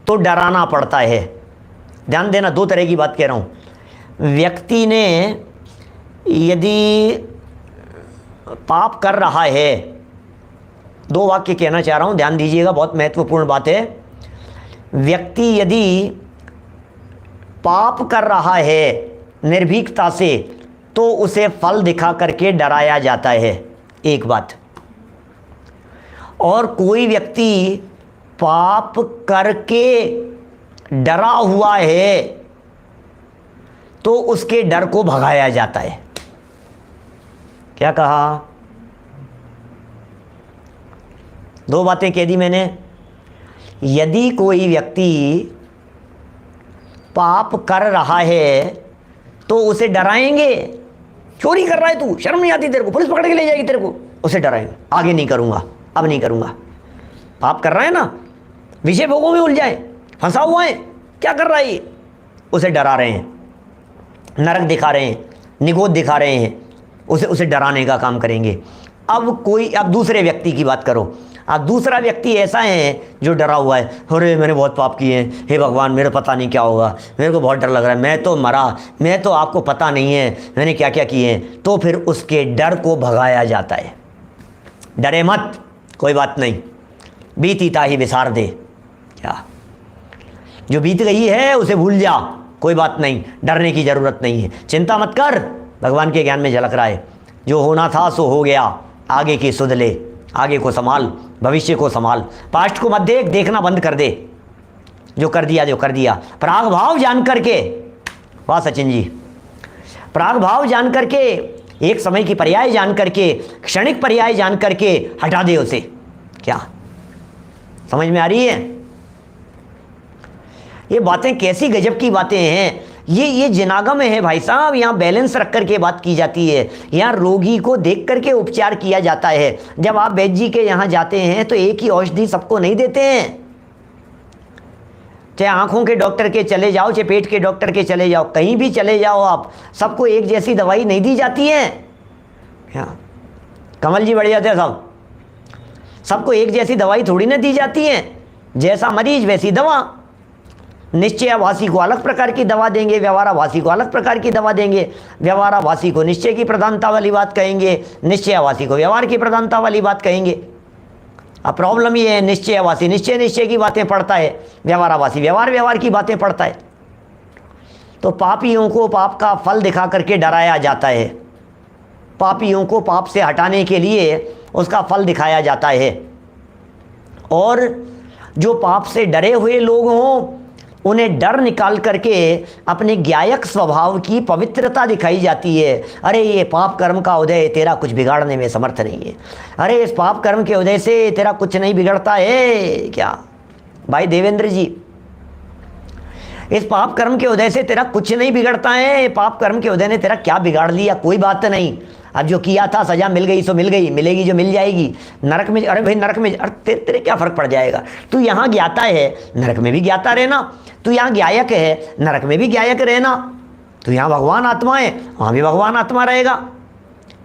तो डराना पड़ता है। ध्यान देना, दो तरह की बात कह रहा हूँ। व्यक्ति ने यदि पाप कर रहा है, दो वाक्य कहना चाह रहा हूं, ध्यान दीजिएगा, बहुत महत्वपूर्ण बात है। व्यक्ति यदि पाप कर रहा है निर्भीकता से तो उसे फल दिखा करके डराया जाता है, एक बात। और कोई व्यक्ति पाप करके डरा हुआ है तो उसके डर को भगाया जाता है। क्या कहा? दो बातें कह दी मैंने। यदि कोई व्यक्ति पाप कर रहा है तो उसे डराएंगे। चोरी कर रहा है तू, शर्म नहीं आती तेरे को, पुलिस पकड़ के ले जाएगी तेरे को, उसे डराएंगे, आगे नहीं करूंगा, अब नहीं करूंगा। पाप कर रहा है ना, विषय भोगों में उलझाए, फंसा हुआ है, क्या कर रहा है ये, उसे डरा रहे हैं, नरक दिखा रहे हैं, निगोद दिखा रहे हैं, उसे डराने का काम करेंगे। अब दूसरे व्यक्ति की बात करो। अब दूसरा व्यक्ति ऐसा है जो डरा हुआ है, अरे मैंने बहुत पाप किए हैं, हे भगवान मेरे पता नहीं क्या होगा, मेरे को बहुत डर लग रहा है, मैं तो मरा, मैं तो आपको पता नहीं है मैंने क्या क्या किए हैं। तो फिर उसके डर को भगाया जाता है। डरे मत, कोई बात नहीं, बीती ताही विसार दे। क्या? जो बीत गई है उसे भूल जा, कोई बात नहीं, डरने की ज़रूरत नहीं है, चिंता मत कर, भगवान के ज्ञान में झलक रहा है। जो होना था सो हो गया, आगे की सुध ले, आगे को संभाल, भविष्य को संभाल, पास्ट को मत देख, देखना बंद कर दे। जो कर दिया। प्राग भाव जान करके, वाह सचिन जी, प्राग भाव जान करके, एक समय की पर्याय जान करके, क्षणिक पर्याय जान करके हटा दे उसे। क्या समझ में आ रही है? ये बातें कैसी गजब की बातें हैं। ये जिनागम है भाई साहब, यहाँ बैलेंस रख करके बात की जाती है, यहाँ रोगी को देख करके उपचार किया जाता है। जब आप वैद्य जी के यहाँ जाते हैं तो एक ही औषधि सबको नहीं देते हैं। चाहे आंखों के डॉक्टर के चले जाओ, चाहे पेट के डॉक्टर के चले जाओ, कहीं भी चले जाओ आप, सबको एक जैसी दवाई नहीं दी जाती है। क्या कमल जी बढ़िया थे साहब, सबको एक जैसी दवाई थोड़ी ना दी जाती है, जैसा मरीज वैसी दवा। निश्चयाभासी को अलग प्रकार की दवा देंगे, व्यवहाराभासी को अलग प्रकार की दवा देंगे। व्यवहाराभासी को निश्चय की प्रधानता वाली बात कहेंगे, निश्चयाभासी को व्यवहार की प्रधानता वाली बात कहेंगे। अब प्रॉब्लम ये है, निश्चयाभासी निश्चय की बातें पढ़ता है, व्यवहाराभासी व्यवहार की बातें पढ़ता है। तो पापियों को पाप का फल दिखा करके डराया जाता है, पापियों को पाप से हटाने के लिए उसका फल दिखाया जाता है। और जो पाप से डरे हुए लोग हों उन्हें डर निकाल करके अपने ज्ञायक स्वभाव की पवित्रता दिखाई जाती है। अरे ये पाप कर्म का उदय तेरा कुछ बिगाड़ने में समर्थ नहीं है, अरे इस पाप कर्म के उदय से तेरा कुछ नहीं बिगड़ता है क्या भाई देवेंद्र जी, इस पाप कर्म के उदय से तेरा कुछ नहीं बिगड़ता है, पाप कर्म के उदय ने तेरा क्या बिगाड़ लिया, कोई बात नहीं। अब जो किया था सजा मिल गई सो मिल गई, मिलेगी जो मिल जाएगी। नरक में, अरे भाई नरक में, अरे तेरे क्या फर्क पड़ जाएगा, तू यहाँ ज्ञाता है नरक में भी ज्ञाता रहना, तू यहाँ ज्ञायक है नरक में भी ज्ञायक रहना, तू यहाँ भगवान आत्मा है वहाँ भी भगवान आत्मा रहेगा।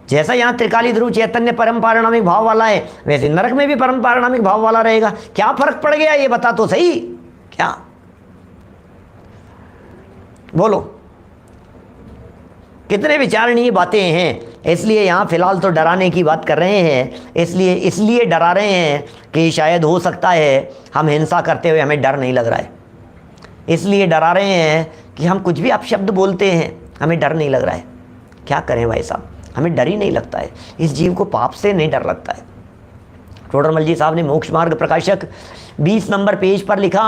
जैसा यहाँ त्रिकाली ध्रुव चैतन्य परम पारिणामिक भाव वाला है, वैसे नरक में भी परम पारिणामिक भाव वाला रहेगा। क्या फर्क पड़ गया ये बता तो सही, क्या बोलो, कितने विचारणीय बातें हैं। इसलिए यहाँ फिलहाल तो डराने की बात कर रहे हैं, इसलिए डरा रहे हैं कि शायद हो सकता है हम हिंसा करते हुए हमें डर नहीं लग रहा है, इसलिए डरा रहे हैं कि हम कुछ भी अपशब्द बोलते हैं हमें डर नहीं लग रहा है। क्या करें भाई साहब, हमें डर ही नहीं लगता है, इस जीव को पाप से नहीं डर लगता है। टोडरमल जी साहब ने मोक्ष मार्ग प्रकाशक 20 नंबर पेज पर लिखा,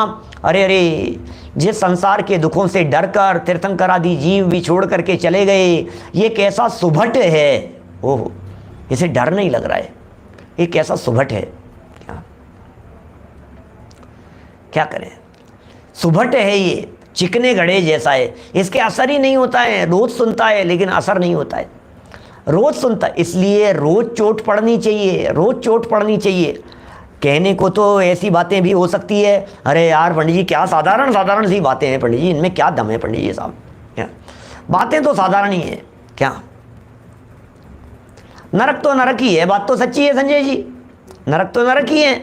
अरे अरे जिस संसार के दुखों से डरकर तीर्थंकर आदि जीव भी छोड़ करके चले गए, ये कैसा सुभट है। ओह, इसे डर नहीं लग रहा है, ये कैसा सुभट है। क्या करें, सुभट है ये, चिकने घड़े जैसा है, इसके असर ही नहीं होता है। रोज सुनता है लेकिन असर नहीं होता है, रोज सुनता है, इसलिए रोज चोट पड़नी चाहिए, रोज चोट पड़नी चाहिए। कहने को तो ऐसी बातें भी हो सकती है, अरे यार पंडित जी क्या साधारण साधारण सी बातें हैं पंडित जी, इनमें क्या दम है पंडित जी साहब, क्या बातें तो साधारण ही है। क्या नरक तो नरक ही है, बात तो सच्ची है संजय जी, नरक तो नरक ही है,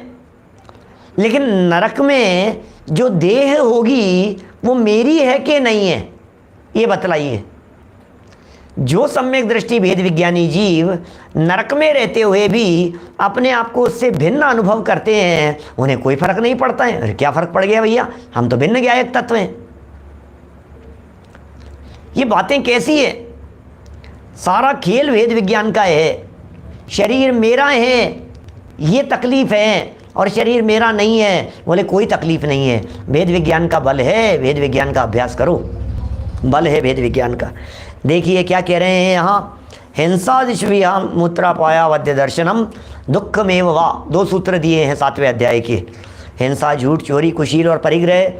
लेकिन नरक में जो देह होगी वो मेरी है कि नहीं है ये बतलाइए। जो सम्यक दृष्टि भेद विज्ञानी जीव नरक में रहते हुए भी अपने आप को उससे भिन्न अनुभव करते हैं, उन्हें कोई फर्क नहीं पड़ता है। अरे क्या फर्क पड़ गया भैया, हम तो भिन्न ज्ञायक तत्व हैं। ये बातें कैसी है, सारा खेल वेद विज्ञान का है। शरीर मेरा है ये तकलीफ है और शरीर मेरा नहीं है, बोले कोई तकलीफ नहीं है। वेद विज्ञान का बल है, वेद विज्ञान का अभ्यास करो, बल है वेद विज्ञान का। देखिए क्या कह रहे हैं यहाँ, हिंसा दिश्विया मूत्रा पाया वद्य दर्शनम दुखमेव वा, 2 सूत्र दिए हैं 7वें अध्याय के। हिंसा, झूठ, चोरी, कुशील और परिग्रह,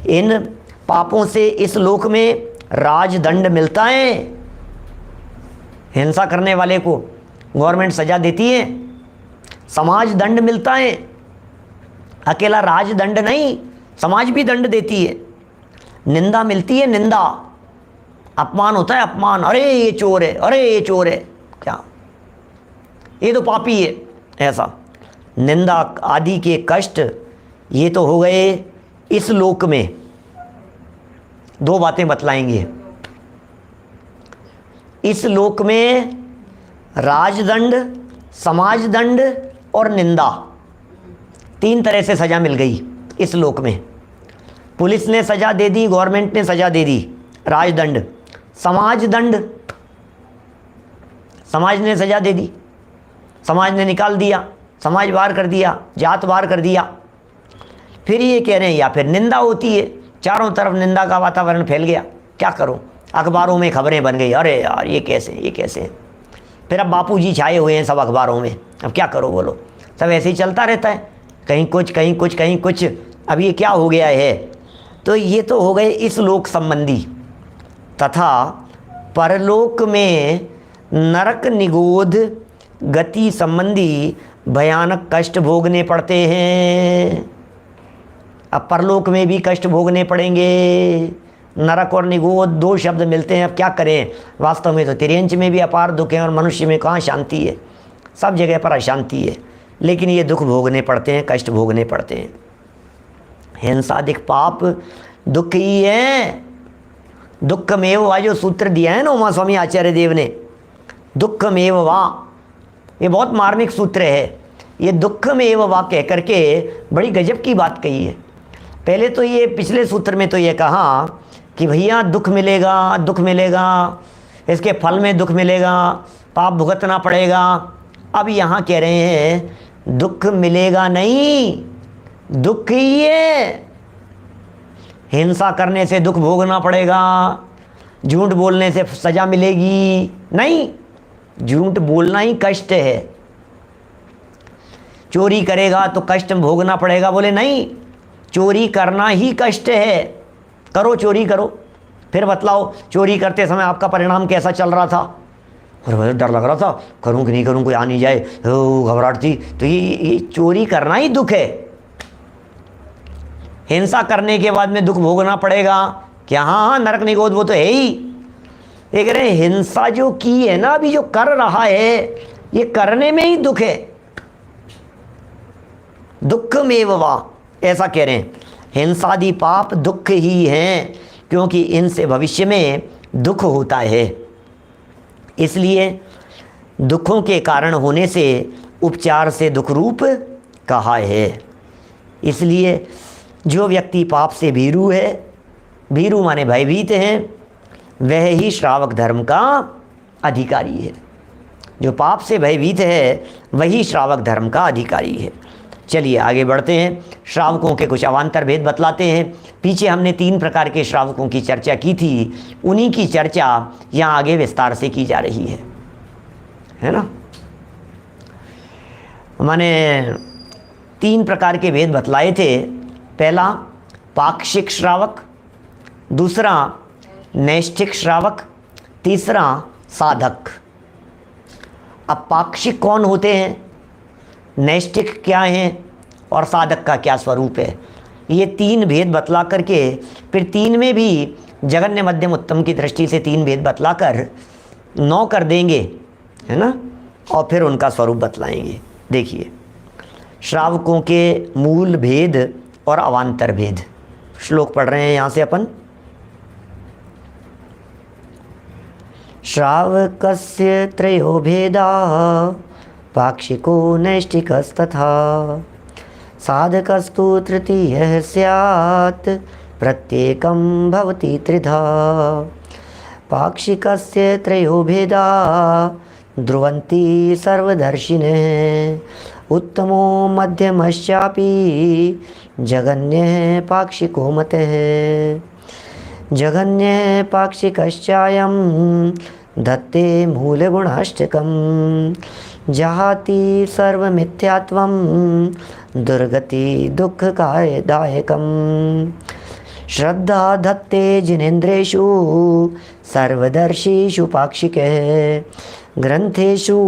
इन पापों से इस लोक में राजदंड मिलता है। हिंसा करने वाले को गवर्नमेंट सजा देती है, समाज दंड मिलता है, अकेला राजदंड नहीं समाज भी दंड देती है। निंदा मिलती है, निंदा, अपमान होता है अपमान, अरे ये चोर है, अरे ये चोर है, क्या ये तो पापी है, ऐसा निंदा आदि के कष्ट ये तो हो गए इस लोक में। 2 बातें बतलाएंगे, इस लोक में राजदंड, समाजदंड और निंदा, 3 तरह से सजा मिल गई इस लोक में। पुलिस ने सजा दे दी, गवर्नमेंट ने सजा दे दी, राजदंड। समाजदंड, समाज ने सजा दे दी, समाज ने निकाल दिया, समाज बाहर कर दिया, जात बाहर कर दिया। फिर ये कह रहे हैं या फिर निंदा होती है, चारों तरफ निंदा का वातावरण फैल गया, क्या करूं, अखबारों में खबरें बन गई, अरे यार ये कैसे, ये कैसे। फिर अब बापूजी छाए हुए हैं सब अखबारों में, अब क्या करो बोलो, सब ऐसे ही चलता रहता है, कहीं कुछ कहीं कुछ कहीं कुछ। अब ये क्या हो गया है, तो ये तो हो गए इस लोक संबंधी। तथा परलोक में नरक निगोध गति संबंधी भयानक कष्ट भोगने पड़ते हैं। अब परलोक में भी कष्ट भोगने पड़ेंगे। नरक और निगोध 2 शब्द मिलते हैं, अब क्या करें। वास्तव में तो तिर्यंच में भी अपार दुख है और मनुष्य में कहाँ शांति है, सब जगह पर अशांति है, लेकिन ये दुख भोगने पड़ते हैं, कष्ट भोगने पड़ते हैं। हिंसादिक पाप दुख ही है। दुखमेव वा जो सूत्र दिया है ना उमा स्वामी आचार्य देव ने, दुखमेव वा, ये बहुत मार्मिक सूत्र है। ये दुखमेव वा कह करके बड़ी गजब की बात कही है। पहले तो ये पिछले सूत्र में तो ये कहा कि भैया दुख मिलेगा, दुख मिलेगा, इसके फल में दुख मिलेगा, पाप भुगतना पड़ेगा। अब यहाँ कह रहे हैं दुख मिलेगा नहीं, दुख ही है। हिंसा करने से दुख भोगना पड़ेगा, झूठ बोलने से सजा मिलेगी, नहीं, झूठ बोलना ही कष्ट है। चोरी करेगा तो कष्ट भोगना पड़ेगा, बोले नहीं, चोरी करना ही कष्ट है। करो, चोरी करो, फिर बतलाओ चोरी करते समय आपका परिणाम कैसा चल रहा था। और मुझे डर लग रहा था, करूं कि नहीं करूं, कोई आ नहीं जाए, घबराहट थी। तो ये चोरी करना ही दुख है। हिंसा करने के बाद में दुख भोगना पड़ेगा क्या? हाँ, नरक निगोद वो तो है ही। ये कह रहे हैं हिंसा जो की है ना, अभी जो कर रहा है, ये करने में ही दुख है। दुखमेव वा, ऐसा कह रहे हैं, हिंसादि पाप दुख ही हैं, क्योंकि इनसे भविष्य में दुख होता है। इसलिए दुखों के कारण होने से उपचार से दुख रूप कहा है। इसलिए जो व्यक्ति पाप से भीरू है, भीरू माने भयभीत हैं, वह ही श्रावक धर्म का अधिकारी है। जो पाप से भयभीत है वही श्रावक धर्म का अधिकारी है। चलिए आगे बढ़ते हैं, श्रावकों के कुछ अवान्तर भेद बतलाते हैं। पीछे हमने 3 प्रकार के श्रावकों की चर्चा की थी, उन्हीं की चर्चा यहाँ आगे विस्तार से की जा रही है ना। मैंने 3 प्रकार के भेद बतलाए थे। पहला पाक्षिक श्रावक, दूसरा नैष्ठिक श्रावक, तीसरा साधक। अब पाक्षिक कौन होते हैं, नैष्ठिक क्या हैं और साधक का क्या स्वरूप है, ये 3 भेद बतला करके फिर 3 में भी जगन्य मध्यम उत्तम की दृष्टि से 3 भेद बतलाकर 9 कर देंगे, है ना, और फिर उनका स्वरूप बतलाएंगे। देखिए, श्रावकों के मूल भेद और अवान्तर भेद। श्लोक पढ़ रहे हैं यहाँ से अपन। श्रावकस्य त्रयो भेदाः पाक्षिको नैष्ठिकस्तथा साधकस्तु तृतीयः स्यात् प्रत्येकं भवति त्रिधा। पाक्षिकस्य त्रयो भेदाः ध्रुवन्ति सर्वदर्शिनः उत्तमो मध्यमश्चापि जगन्यः पाक्षिको मतः। जगन्यः पाक्षिकश्चायं धत्ते मूलगुणाष्टकं जहाति सर्वमिथ्यात्वं दुर्गति दुःखदायकं। श्रद्धा धत्ते जिनेन्द्रेषु सर्वदर्शीषु पाक्षिके ग्रंथेषु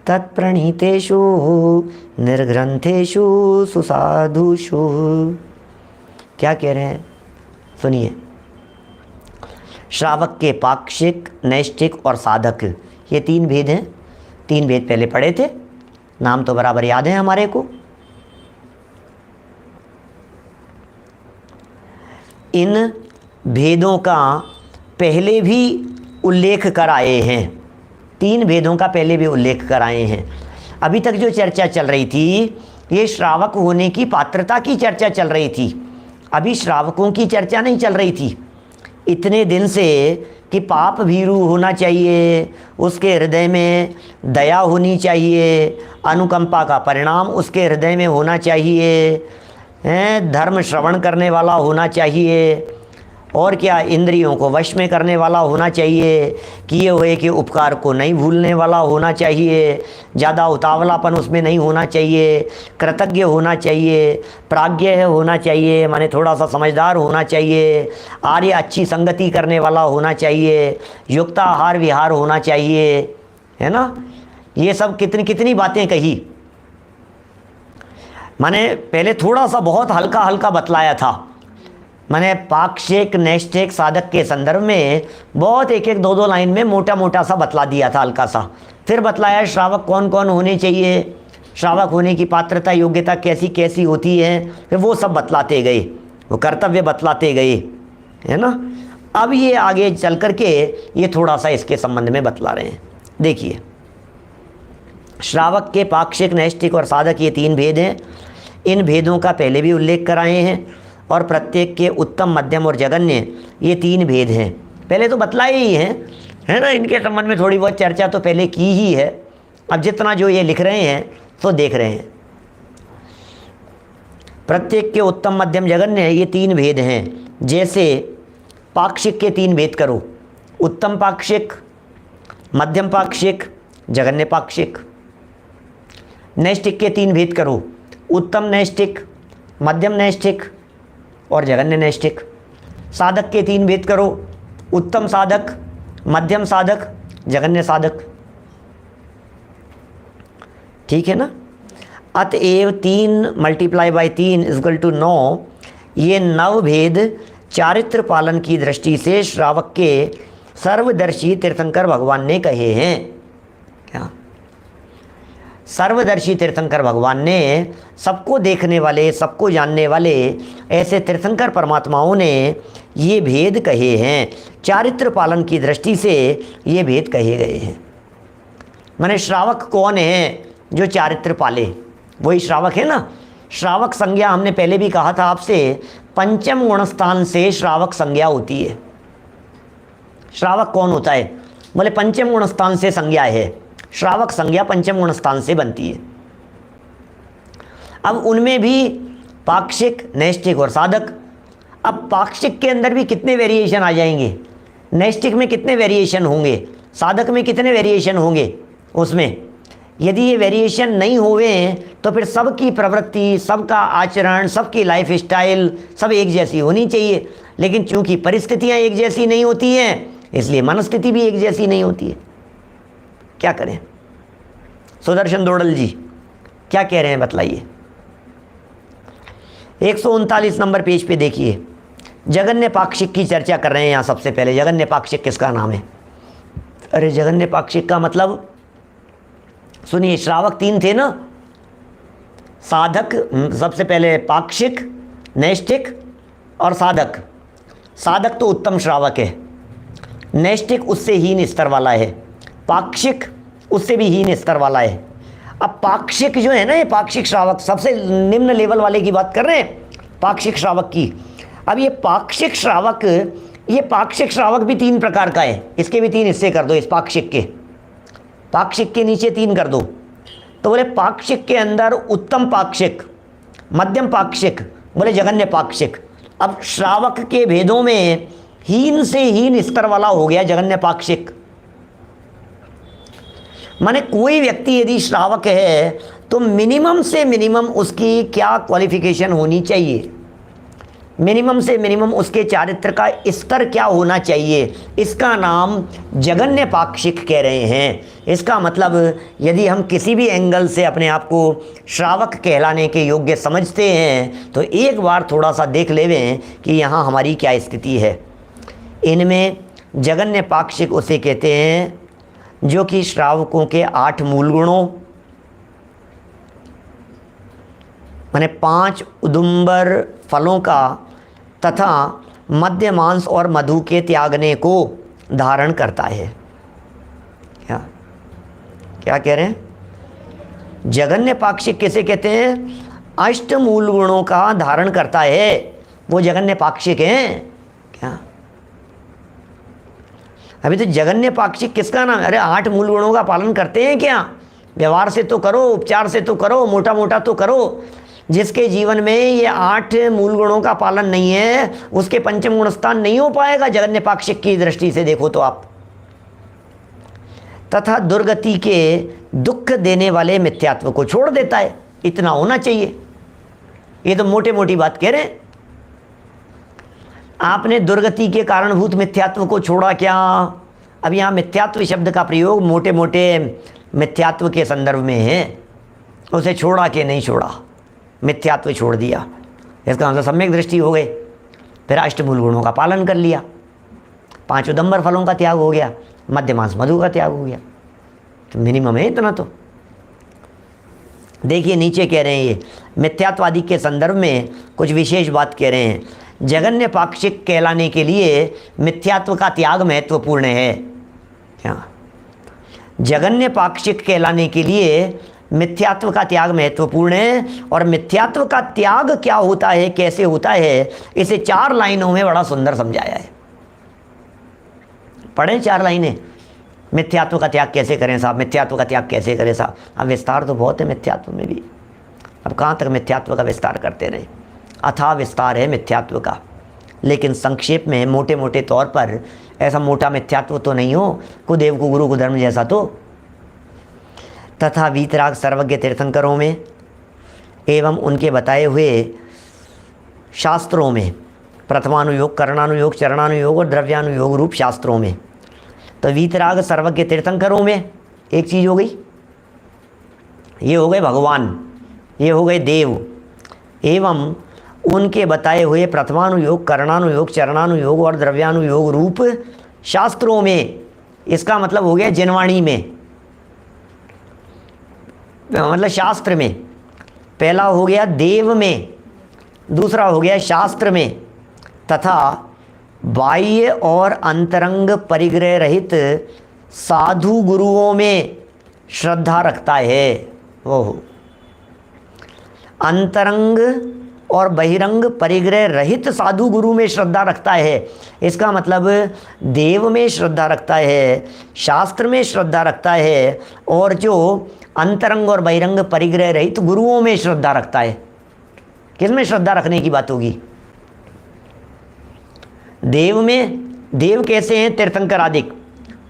तत्प्रणीतेषु निर्ग्रंथेषु सुसाधुषु। क्या कह रहे हैं, सुनिए। श्रावक के पाक्षिक, नैष्ठिक और साधक, ये 3 भेद हैं। 3 भेद पहले पढ़े थे, नाम तो बराबर याद है हमारे को। इन भेदों का पहले भी उल्लेख कराए हैं, 3 भेदों का पहले भी उल्लेख कराए हैं। अभी तक जो चर्चा चल रही थी ये श्रावक होने की पात्रता की चर्चा चल रही थी, अभी श्रावकों की चर्चा नहीं चल रही थी। इतने दिन से कि पाप भीरू होना चाहिए, उसके हृदय में दया होनी चाहिए, अनुकंपा का परिणाम उसके हृदय में होना चाहिए, धर्म श्रवण करने वाला होना चाहिए, और क्या, इंद्रियों को वश में करने वाला होना चाहिए, किए हुए के उपकार को नहीं भूलने वाला होना चाहिए, ज़्यादा उतावलापन उसमें नहीं होना चाहिए, कृतज्ञ होना चाहिए, प्राज्ञ होना चाहिए, माने थोड़ा सा समझदार होना चाहिए, आर्य अच्छी संगति करने वाला होना चाहिए, युक्ताहार विहार होना चाहिए, है ना। ये सब कितनी कितनी बातें कही। मैंने पहले थोड़ा सा बहुत हल्का हल्का बतलाया था, मैंने पाक्षिक, नैष्ठिक, साधक के संदर्भ में बहुत एक 2 लाइन में मोटा मोटा सा बतला दिया था, हल्का सा। फिर बतलाया श्रावक कौन कौन होने चाहिए, श्रावक होने की पात्रता योग्यता कैसी कैसी होती है, फिर वो सब बतलाते गए, वो कर्तव्य बतलाते गए, है ना। अब ये आगे चल कर के ये थोड़ा सा इसके संबंध में बतला रहे हैं। देखिए, श्रावक के पाक्षिक, नैष्ठिक और साधक ये 3 भेद हैं। इन भेदों का पहले भी उल्लेख कराए हैं, और प्रत्येक के उत्तम, मध्यम और जगन्य ये 3 भेद हैं। पहले तो बतलाए ही हैं, है ना। इनके संबंध में थोड़ी बहुत चर्चा तो पहले की ही है। अब जितना जो ये लिख रहे हैं तो देख रहे हैं। प्रत्येक के उत्तम मध्यम जघन्य ये 3 भेद हैं। जैसे पाक्षिक के 3 भेद करो, उत्तम पाक्षिक, मध्यम पाक्षिक, जघन्य पाक्षिक। नैष्ठिक के 3 भेद करो, उत्तम नैष्ठिक, मध्यम नैष्ठिक और जघन्य नैष्ठिक। साधक के 3 भेद करो, उत्तम साधक, मध्यम साधक, जघन्य साधक। ठीक है ना। अतएव 3 × 3 = 9। ये 9 भेद चारित्र पालन की दृष्टि से श्रावक के सर्वदर्शी तीर्थंकर भगवान ने कहे हैं। क्या सर्वदर्शी तीर्थंकर भगवान ने सबको देखने वाले, सबको जानने वाले ऐसे तीर्थंकर परमात्माओं ने ये भेद कहे हैं। चारित्र पालन की दृष्टि से ये भेद कहे गए हैं। माने श्रावक कौन है? जो चारित्र पाले, वही श्रावक है ना। श्रावक संज्ञा हमने पहले भी कहा था आपसे, पंचम गुणस्थान से श्रावक संज्ञा होती है। श्रावक कौन होता है? बोले पंचम गुणस्थान से संज्ञा है। श्रावक संज्ञा पंचम गुणस्थान से बनती है। अब उनमें भी पाक्षिक, नैष्ठिक और साधक। अब पाक्षिक के अंदर भी कितने वेरिएशन आ जाएंगे, नैष्ठिक में कितने वेरिएशन होंगे, साधक में कितने वेरिएशन होंगे उसमें। यदि ये वेरिएशन नहीं हुए तो फिर सबकी प्रवृत्ति, सबका आचरण, सबकी लाइफ स्टाइल सब एक जैसी होनी चाहिए। लेकिन चूंकि परिस्थितियां एक जैसी नहीं होती हैं, इसलिए मनस्थिति भी एक जैसी नहीं होती है। क्या करें? सुदर्शन दोड़ल जी क्या कह रहे हैं बतलाइए। 139 नंबर पेज पे देखिए, जगन्य पाक्षिक की चर्चा कर रहे हैं यहाँ। सबसे पहले जगन्य पाक्षिक किसका नाम है? अरे जगन्य पाक्षिक का मतलब सुनिए, श्रावक 3 थे ना, साधक सबसे पहले पाक्षिक, नैष्ठिक और साधक। साधक तो उत्तम श्रावक है, नैष्ठिक उससे हीन स्तर वाला है, पाक्षिक उससे भी हीन स्तर वाला है। अब पाक्षिक जो है ना, ये पाक्षिक श्रावक सबसे निम्न लेवल वाले की बात कर रहे हैं, पाक्षिक श्रावक की। अब ये पाक्षिक श्रावक, ये पाक्षिक श्रावक भी 3 प्रकार का है। इसके भी 3 हिस्से कर दो, इस पाक्षिक के, पाक्षिक के नीचे 3 कर दो। तो बोले पाक्षिक के अंदर उत्तम पाक्षिक, मध्यम पाक्षिक, बोले जघन्य पाक्षिक। अब श्रावक के भेदों में हीन से हीन स्तर वाला हो गया जघन्य पाक्षिक। माने कोई व्यक्ति यदि श्रावक है तो मिनिमम से मिनिमम उसकी क्या क्वालिफिकेशन होनी चाहिए, मिनिमम से मिनिमम उसके चारित्र का स्तर क्या होना चाहिए, इसका नाम जघन्य पाक्षिक कह रहे हैं। इसका मतलब यदि हम किसी भी एंगल से अपने आप को श्रावक कहलाने के योग्य समझते हैं तो एक बार थोड़ा सा देख लेवें कि यहाँ हमारी क्या स्थिति है। इनमें जघन्य पाक्षिक उसे कहते हैं जो कि श्रावकों के 8 मूल गुणों, माने 5 उदुम्बर फलों का तथा मध्य मांस और मधु के त्यागने को धारण करता है। क्या क्या कह रहे हैं? जघन्य पाक्षिक किसे कहते हैं? 8 मूल गुणों का धारण करता है, वो जघन्य पाक्षिक हैं। क्या अभी तो जघन्य पाक्षिक किसका नाम? अरे 8 मूल गुणों का पालन करते हैं क्या? व्यवहार से तो करो, उपचार से तो करो, मोटा मोटा तो करो। जिसके जीवन में ये 8 मूल गुणों का पालन नहीं है, उसके पंचम गुणस्थान नहीं हो पाएगा जघन्य पाक्षिक की दृष्टि से देखो तो आप। तथा दुर्गति के दुख देने वाले मिथ्यात्व को छोड़ देता है, इतना होना चाहिए। ये तो मोटे मोटी बात कह रहे हैं। आपने दुर्गति के कारणभूत मिथ्यात्व को छोड़ा क्या? अब यहाँ मिथ्यात्व शब्द का प्रयोग मोटे मोटे मिथ्यात्व के संदर्भ में है, उसे छोड़ा कि नहीं छोड़ा, मिथ्यात्व छोड़ दिया, इसका मतलब सम्यक दृष्टि हो गई। फिर 8 मूल गुणों का पालन कर लिया, 5 उदंबर फलों का त्याग हो गया, मध्य मांस मधु का त्याग हो गया, तो मिनिमम है इतना। तो देखिए नीचे कह रहे हैं, ये मिथ्यात्वादी के संदर्भ में कुछ विशेष बात कह रहे हैं। जघन्य पाक्षिक कहलाने के लिए मिथ्यात्व का त्याग महत्वपूर्ण है। क्या जघन्य पाक्षिक कहलाने के लिए मिथ्यात्व का त्याग महत्वपूर्ण है। और मिथ्यात्व का त्याग क्या होता है, कैसे होता है, इसे 4 लाइनों में बड़ा सुंदर समझाया है। पढ़ें 4 लाइनें। मिथ्यात्व का त्याग कैसे करें साहब, मिथ्यात्व का त्याग कैसे करें साहब। अब विस्तार तो बहुत है मिथ्यात्व में भी, अब कहाँ तक मिथ्यात्व का विस्तार करते रहे। अथाह विस्तार है मिथ्यात्व का। लेकिन संक्षेप में मोटे मोटे तौर पर ऐसा मोटा मिथ्यात्व तो नहीं हो को देव को गुरु को धर्म जैसा। तो तथा वीतराग सर्वज्ञ तीर्थंकरों में एवं उनके बताए हुए शास्त्रों में, प्रथमानुयोग, करणानुयोग, चरणानुयोग और द्रव्यानुयोग रूप शास्त्रों में। तो वीतराग सर्वज्ञ तीर्थंकरों में एक चीज़ हो गई, ये हो गए भगवान, ये हो गए देव, एवं उनके बताए हुए प्रथमानुयोग, करणानुयोग, चरणानुयोग और द्रव्यानुयोग रूप शास्त्रों में। इसका मतलब हो गया जिनवाणी में, मतलब शास्त्र में। पहला हो गया देव में, दूसरा हो गया शास्त्र में। तथा बाह्य और अंतरंग परिग्रह रहित साधु गुरुओं में श्रद्धा रखता है। ओह, अंतरंग और बहिरंग परिग्रह रहित साधु गुरु में श्रद्धा रखता है। इसका मतलब देव में श्रद्धा रखता है, शास्त्र में श्रद्धा रखता है, और जो अंतरंग और बहिरंग परिग्रह रहित गुरुओं में श्रद्धा रखता है। किसमें श्रद्धा रखने की बात होगी? देव में। देव कैसे हैं? तीर्थंकर आदिक,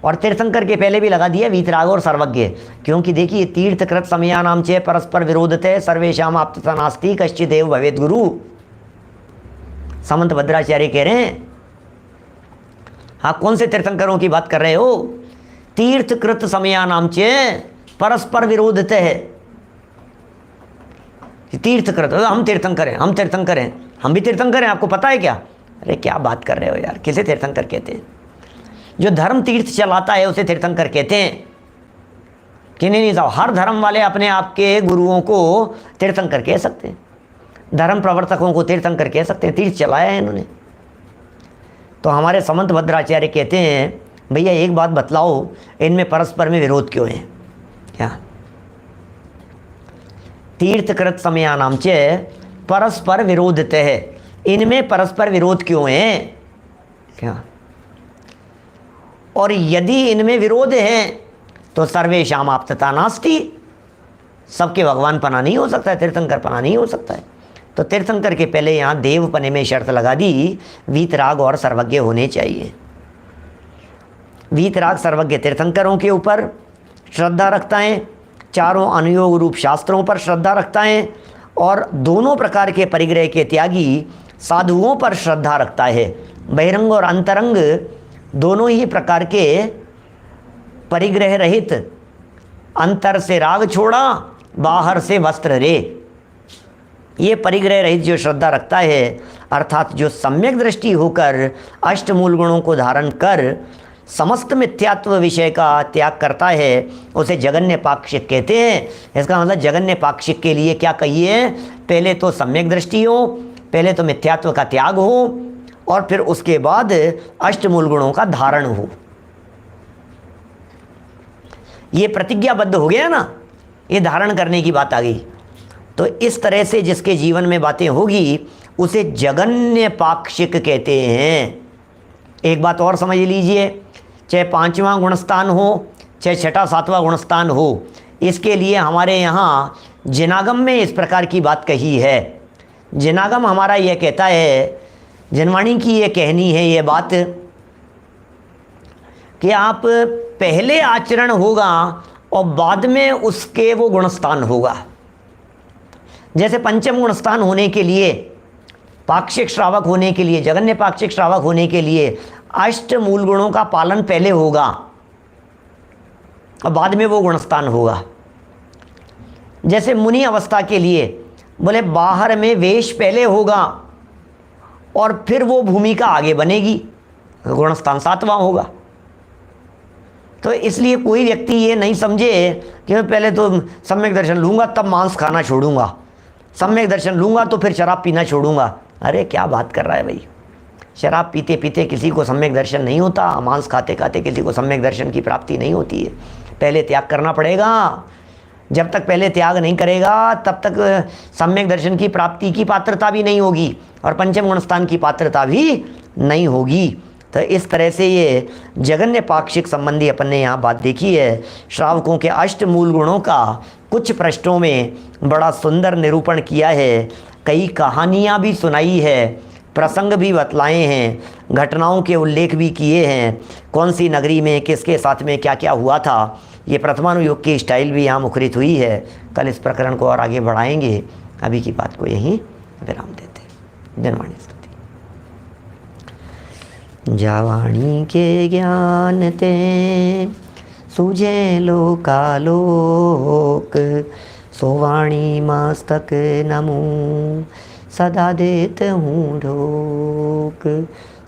और तीर्थंकर के पहले भी लगा दिया वीतराग और सर्वज्ञ, क्योंकि देखिए तीर्थकृत समयानाम चे परस्पर विरोधते सर्वेशाम आप्तता नास्ति कश्चित् देव भवेत् गुरु। समंत भद्राचार्य कह रहे हैं। हाँ, कौन से तीर्थंकरों की बात कर रहे हो? तीर्थकृत समयानाम चे परस्पर विरोधते है। तीर्थकृत, हम तीर्थंकर हैं, हम तीर्थंकर हैं, हम भी तीर्थंकर हैं, आपको पता है क्या? अरे क्या बात कर रहे हो यार, किसे तीर्थंकर कहते हैं? जो धर्म तीर्थ चलाता है उसे तीर्थंकर कहते हैं कि नहीं साहब? हर धर्म वाले अपने आप के गुरुओं को तीर्थंकर कह सकते हैं, धर्म प्रवर्तकों को तीर्थंकर कह सकते हैं, तीर्थ चलाया है इन्होंने। तो हमारे समंत भद्राचार्य कहते हैं भैया एक बात बतलाओ, इनमें परस्पर में विरोध क्यों है? क्या? तीर्थकृत समयानाम च परस्पर विरोधते है, इनमें परस्पर विरोध क्यों है? क्या? और यदि इनमें विरोध है तो सर्वेशाम आप्तता नास्ति, सबके भगवान पना नहीं हो सकता है, तीर्थंकर पना नहीं हो सकता है। तो तीर्थंकर के पहले यहाँ देव पने में शर्त लगा दी, वीतराग और सर्वज्ञ होने चाहिए। वीतराग सर्वज्ञ तीर्थंकरों के ऊपर श्रद्धा रखता है, चारों अनुयोग रूप शास्त्रों पर श्रद्धा रखता है, और दोनों प्रकार के परिग्रह के त्यागी साधुओं पर श्रद्धा रखता है। बहिरंग और अंतरंग दोनों ही प्रकार के परिग्रह रहित, अंतर से राग छोड़ा, बाहर से वस्त्र रे, ये परिग्रह रहित जो श्रद्धा रखता है, अर्थात जो सम्यक दृष्टि होकर अष्टमूल गुणों को धारण कर समस्त मिथ्यात्व विषय का त्याग करता है, उसे जगन्य पाक्षिक कहते हैं। इसका मतलब जगन्य पाक्षिक के लिए क्या कहिए? पहले तो सम्यक दृष्टि हो, पहले तो मिथ्यात्व का त्याग हो, और फिर उसके बाद अष्टमूल गुणों का धारण हो। ये प्रतिज्ञाबद्ध हो गया ना, ये धारण करने की बात आ गई। तो इस तरह से जिसके जीवन में बातें होगी उसे जगन्य पाक्षिक कहते हैं। एक बात और समझ लीजिए, चाहे पांचवा गुणस्थान हो, चाहे छठा सातवां गुणस्थान हो, इसके लिए हमारे यहाँ जिनागम में इस प्रकार की बात कही है। जिनागम हमारा यह कहता है, जनवाणी की ये कहनी है ये बात, कि आप पहले आचरण होगा और बाद में उसके वो गुणस्थान होगा। जैसे पंचम गुणस्थान होने के लिए, पाक्षिक श्रावक होने के लिए, जगन्य पाक्षिक श्रावक होने के लिए अष्ट मूल गुणों का पालन पहले होगा और बाद में वो गुणस्थान होगा। जैसे मुनि अवस्था के लिए बोले बाहर में वेश पहले होगा और फिर वो भूमिका आगे बनेगी, गुणस्थान सातवां होगा। तो इसलिए कोई व्यक्ति ये नहीं समझे कि मैं पहले तो सम्यक दर्शन लूँगा तब मांस खाना छोड़ूंगा, सम्यक दर्शन लूँगा तो फिर शराब पीना छोड़ूंगा। अरे क्या बात कर रहा है भाई? शराब पीते पीते किसी को सम्यक दर्शन नहीं होता, मांस खाते खाते किसी को सम्यक दर्शन की प्राप्ति नहीं होती है। पहले त्याग करना पड़ेगा। जब तक पहले त्याग नहीं करेगा तब तक सम्यक दर्शन की प्राप्ति की पात्रता भी नहीं होगी और पंचम गुणस्थान की पात्रता भी नहीं होगी। तो इस तरह से ये जगन्य पाक्षिक संबंधी अपन ने यहाँ बात देखी है। श्रावकों के अष्ट मूल गुणों का कुछ पृष्ठों में बड़ा सुंदर निरूपण किया है। कई कहानियाँ भी सुनाई है, प्रसंग भी बतलाए हैं, घटनाओं के उल्लेख भी किए हैं, कौन सी नगरी में किसके साथ में क्या क्या हुआ था। ये प्रथमानुयोग की स्टाइल भी यहाँ मुखरित हुई है। कल इस प्रकरण को और आगे बढ़ाएंगे। अभी की बात को यहीं विराम देते हैं। जनवाणी स्तुति। जावाणी के ज्ञान ते सूझे लोकालोक, सोवाणी मस्तक नमो सदा देत हूँ ढोक,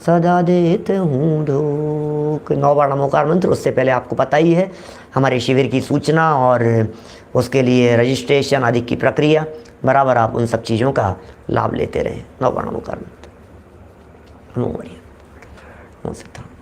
सदा देत हूँ ढोक। 9 बार नमोकार मंत्र, उससे पहले आपको पता ही है हमारे शिविर की सूचना और उसके लिए रजिस्ट्रेशन आदि की प्रक्रिया, बराबर आप उन सब चीज़ों का लाभ लेते रहें। 9 बार नमोकार मंत्र। नमो हरिओम। नमो सिद्धांत।